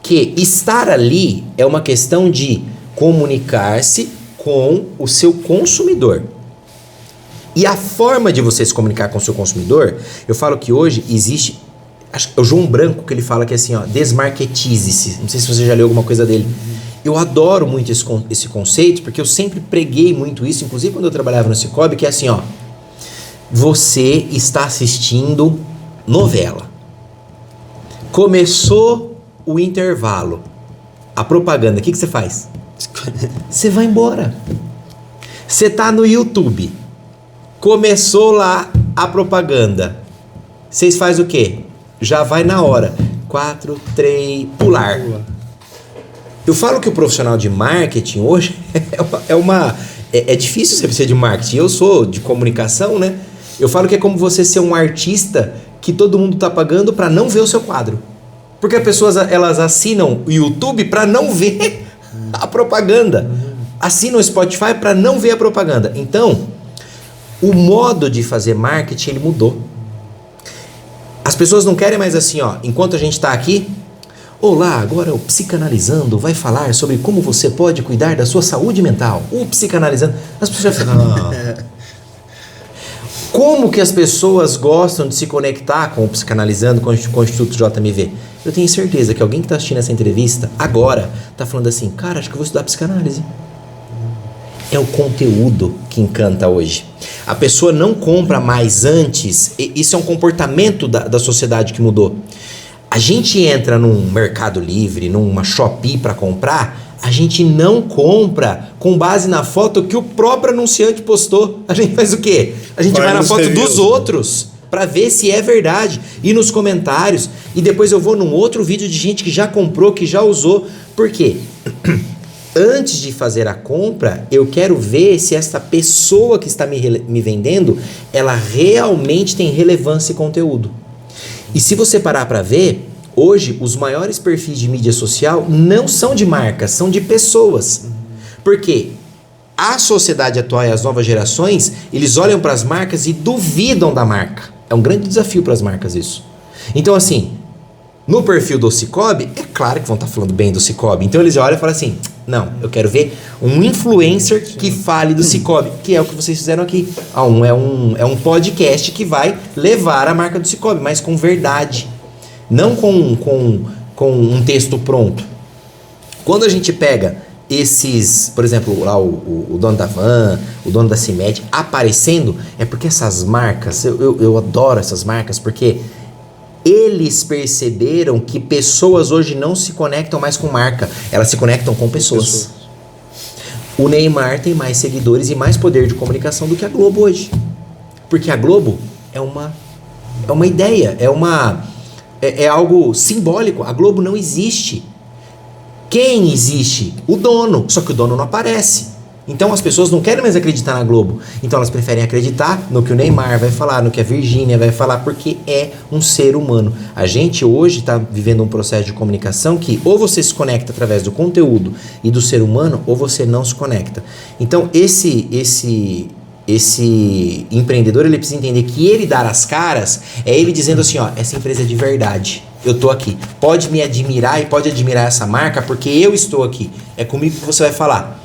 que estar ali é uma questão de comunicar-se com o seu consumidor. E a forma de você se comunicar com o seu consumidor, eu falo que hoje existe, acho que é o João Branco que ele fala que é assim, ó, desmarketize-se. Não sei se você já leu alguma coisa dele. Eu adoro muito esse conceito, porque eu sempre preguei muito isso, inclusive quando eu trabalhava no Cicobi, que é assim, ó, você está assistindo novela. Começou o intervalo, a propaganda, o que você faz? Você vai embora. Você tá no YouTube, começou lá a propaganda, vocês fazem o quê? Já vai na hora, 4, 3, pular. Eu falo que o profissional de marketing hoje é difícil você ser de marketing. Eu sou de comunicação, né? Eu falo que é como você ser um artista que todo mundo tá pagando para não ver o seu quadro. Porque as pessoas, elas assinam o YouTube para não ver a propaganda. Assinam o Spotify para não ver a propaganda. Então, o modo de fazer marketing, ele mudou. As pessoas não querem mais assim, ó, enquanto a gente está aqui, olá, agora o Psicanalizando vai falar sobre como você pode cuidar da sua saúde mental. O Psicanalizando. As pessoas já falam, como que as pessoas gostam de se conectar com o Psicanalizando, com o Instituto JMV? Eu tenho certeza que alguém que está assistindo essa entrevista agora está falando assim, cara, acho que eu vou estudar psicanálise. É o conteúdo que encanta hoje. A pessoa não compra mais antes, isso é um comportamento da sociedade que mudou. A gente entra num Mercado Livre, numa Shopee para comprar, a gente não compra com base na foto que o próprio anunciante postou. A gente faz o quê? A gente vai na foto dos outros para ver se é verdade. E nos comentários. E depois eu vou num outro vídeo de gente que já comprou, que já usou. Por quê? Antes de fazer a compra, eu quero ver se essa pessoa que está me vendendo, ela realmente tem relevância e conteúdo. E se você parar para ver, hoje os maiores perfis de mídia social não são de marcas, são de pessoas. Porque a sociedade atual e as novas gerações, eles olham para as marcas e duvidam da marca. É um grande desafio para as marcas isso. Então assim, no perfil do Cicobi, é claro que vão estar falando bem do Cicobi. Então eles olham e falam assim, não, eu quero ver um influencer que fale do Cicobi, que é o que vocês fizeram aqui. É um podcast que vai levar a marca do Cicobi, mas com verdade. Não com um texto pronto. Quando a gente pega esses, por exemplo, lá o dono da Van, o dono da CIMED aparecendo, é porque essas marcas, eu adoro essas marcas, porque eles perceberam que pessoas hoje não se conectam mais com marca, elas se conectam com pessoas. O Neymar tem mais seguidores e mais poder de comunicação do que a Globo hoje. Porque a Globo é uma ideia, é algo simbólico. A Globo não existe. Quem existe? O dono. Só que o dono não aparece. Então as pessoas não querem mais acreditar na Globo. Então elas preferem acreditar no que o Neymar vai falar, no que a Virgínia vai falar, porque é um ser humano. A gente hoje está vivendo um processo de comunicação que ou você se conecta através do conteúdo e do ser humano, ou você não se conecta. Então esse empreendedor, ele precisa entender que ele dar as caras é ele dizendo assim, ó, essa empresa é de verdade, eu tô aqui, pode me admirar e pode admirar essa marca porque eu estou aqui, é comigo que você vai falar.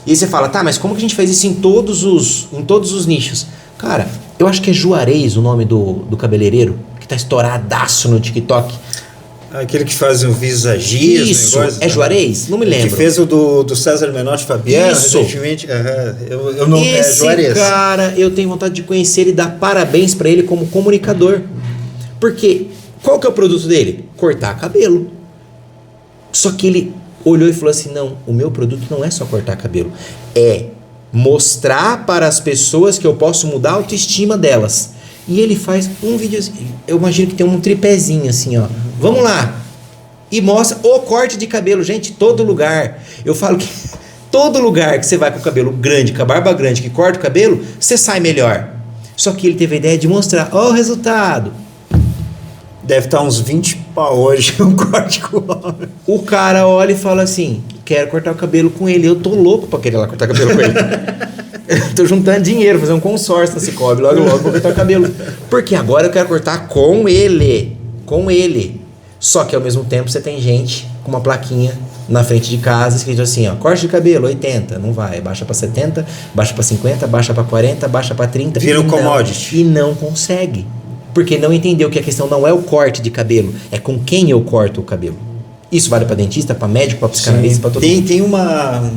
E aí você fala, tá, mas como que a gente faz isso em todos os nichos? Cara, eu acho que é Juarez o nome do cabeleireiro, que tá estouradaço no TikTok. Aquele que faz um visagismo. Isso, é Juarez? Não me lembro. Que fez o do César Menotti Fabiano, isso. Recentemente. Eu não, esse é Juarez. Cara, eu tenho vontade de conhecer ele e dar parabéns pra ele como comunicador. Porque, qual que é o produto dele? Cortar cabelo. Só que ele olhou e falou assim, não, o meu produto não é só cortar cabelo. É mostrar para as pessoas que eu posso mudar a autoestima delas. E ele faz um vídeo assim, eu imagino que tem um tripézinho assim, ó. Vamos lá. E mostra o corte de cabelo. Gente, todo lugar. Eu falo que todo lugar que você vai com o cabelo grande, com a barba grande, que corta o cabelo, você sai melhor. Só que ele teve a ideia de mostrar, ó o resultado. Deve estar uns 20 pau hoje um corte com o homem. O cara olha e fala assim, quero cortar o cabelo com ele. Eu tô louco pra querer lá cortar o cabelo com ele. Tô juntando dinheiro, fazer um consórcio na Cicobi, logo vou cortar o cabelo. Porque agora eu quero cortar com ele. Com ele. Só que ao mesmo tempo você tem gente com uma plaquinha na frente de casa escrito assim, ó, corte de cabelo 80, não vai, baixa para 70, baixa para 50, baixa para 40, baixa para 30. Vira um commodity. E não consegue. Porque não entendeu que a questão não é o corte de cabelo, é com quem eu corto o cabelo. Isso vale para dentista, para médico, para psicanalista, para todo mundo. Tem uma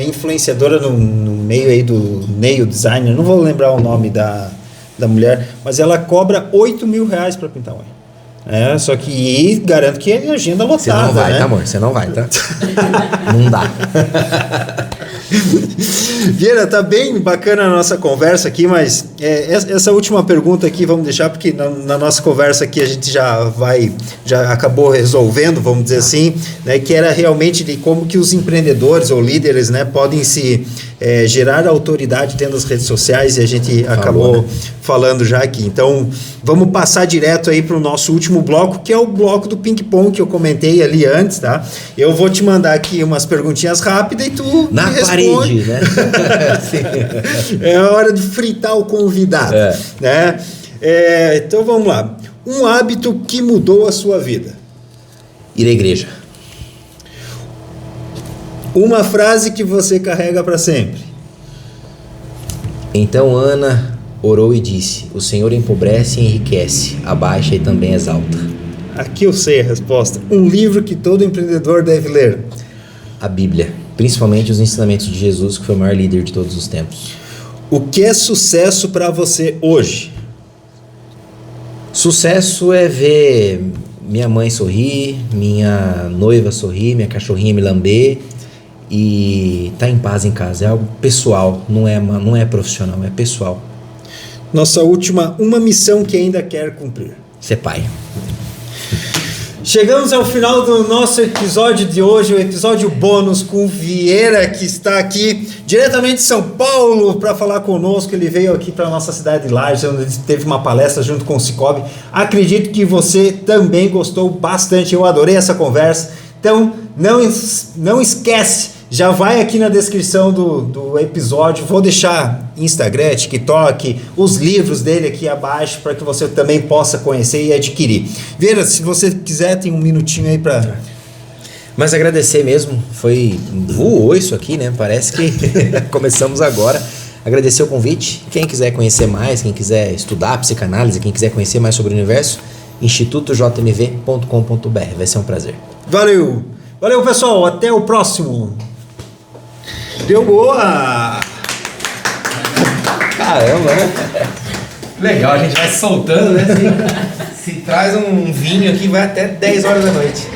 influenciadora no meio aí do nail designer, não vou lembrar o nome da mulher, mas ela cobra R$8.000 para pintar unha. Só que garanto que é agenda lotada. Você não vai, né? tá, amor? Você não vai, tá? Não dá. Vieira, tá bem bacana a nossa conversa aqui, mas essa última pergunta aqui vamos deixar, porque na nossa conversa aqui a gente já acabou resolvendo, vamos dizer assim, né, que era realmente de como que os empreendedores ou líderes, né, podem se gerar autoridade dentro das redes sociais, e a gente acabou falando já aqui. Então, vamos passar direto aí para o nosso último bloco, que é o bloco do ping-pong que eu comentei ali antes, tá? Eu vou te mandar aqui umas perguntinhas rápidas e tu na me responde. Parede, né? É a hora de fritar o convidado, né? Então, vamos lá. Um hábito que mudou a sua vida? Ir à igreja. Uma frase que você carrega para sempre? Então Ana orou e disse: o Senhor empobrece e enriquece, abaixa e também exalta. Aqui eu sei a resposta. Um livro que todo empreendedor deve ler? A Bíblia, principalmente os ensinamentos de Jesus, que foi o maior líder de todos os tempos. O que é sucesso para você hoje? Sucesso é ver minha mãe sorrir, minha noiva sorrir, minha cachorrinha me lamber e tá em paz em casa. É algo pessoal, não é profissional, é pessoal. Nossa última, uma missão que ainda quer cumprir? Ser pai. Chegamos ao final do nosso episódio de hoje, o episódio bônus com o Vieira, que está aqui diretamente de São Paulo para falar conosco. Ele veio aqui para a nossa cidade de Lages, onde teve uma palestra junto com o Cicobi. Acredito que você também gostou bastante, eu adorei essa conversa. Então, não esquece, já vai aqui na descrição do episódio, vou deixar Instagram, TikTok, os livros dele aqui abaixo para que você também possa conhecer e adquirir. Vera, se você quiser, tem um minutinho aí para... Mas agradecer mesmo, voou isso aqui, né? Parece que começamos agora. Agradecer o convite. Quem quiser conhecer mais, quem quiser estudar psicanálise, quem quiser conhecer mais sobre o universo, institutojmv.com.br. Vai ser um prazer. Valeu! Valeu, pessoal! Até o próximo! Deu boa! Caramba, né? Legal, a gente vai soltando, né? Se traz um vinho aqui, vai até 10 horas da noite.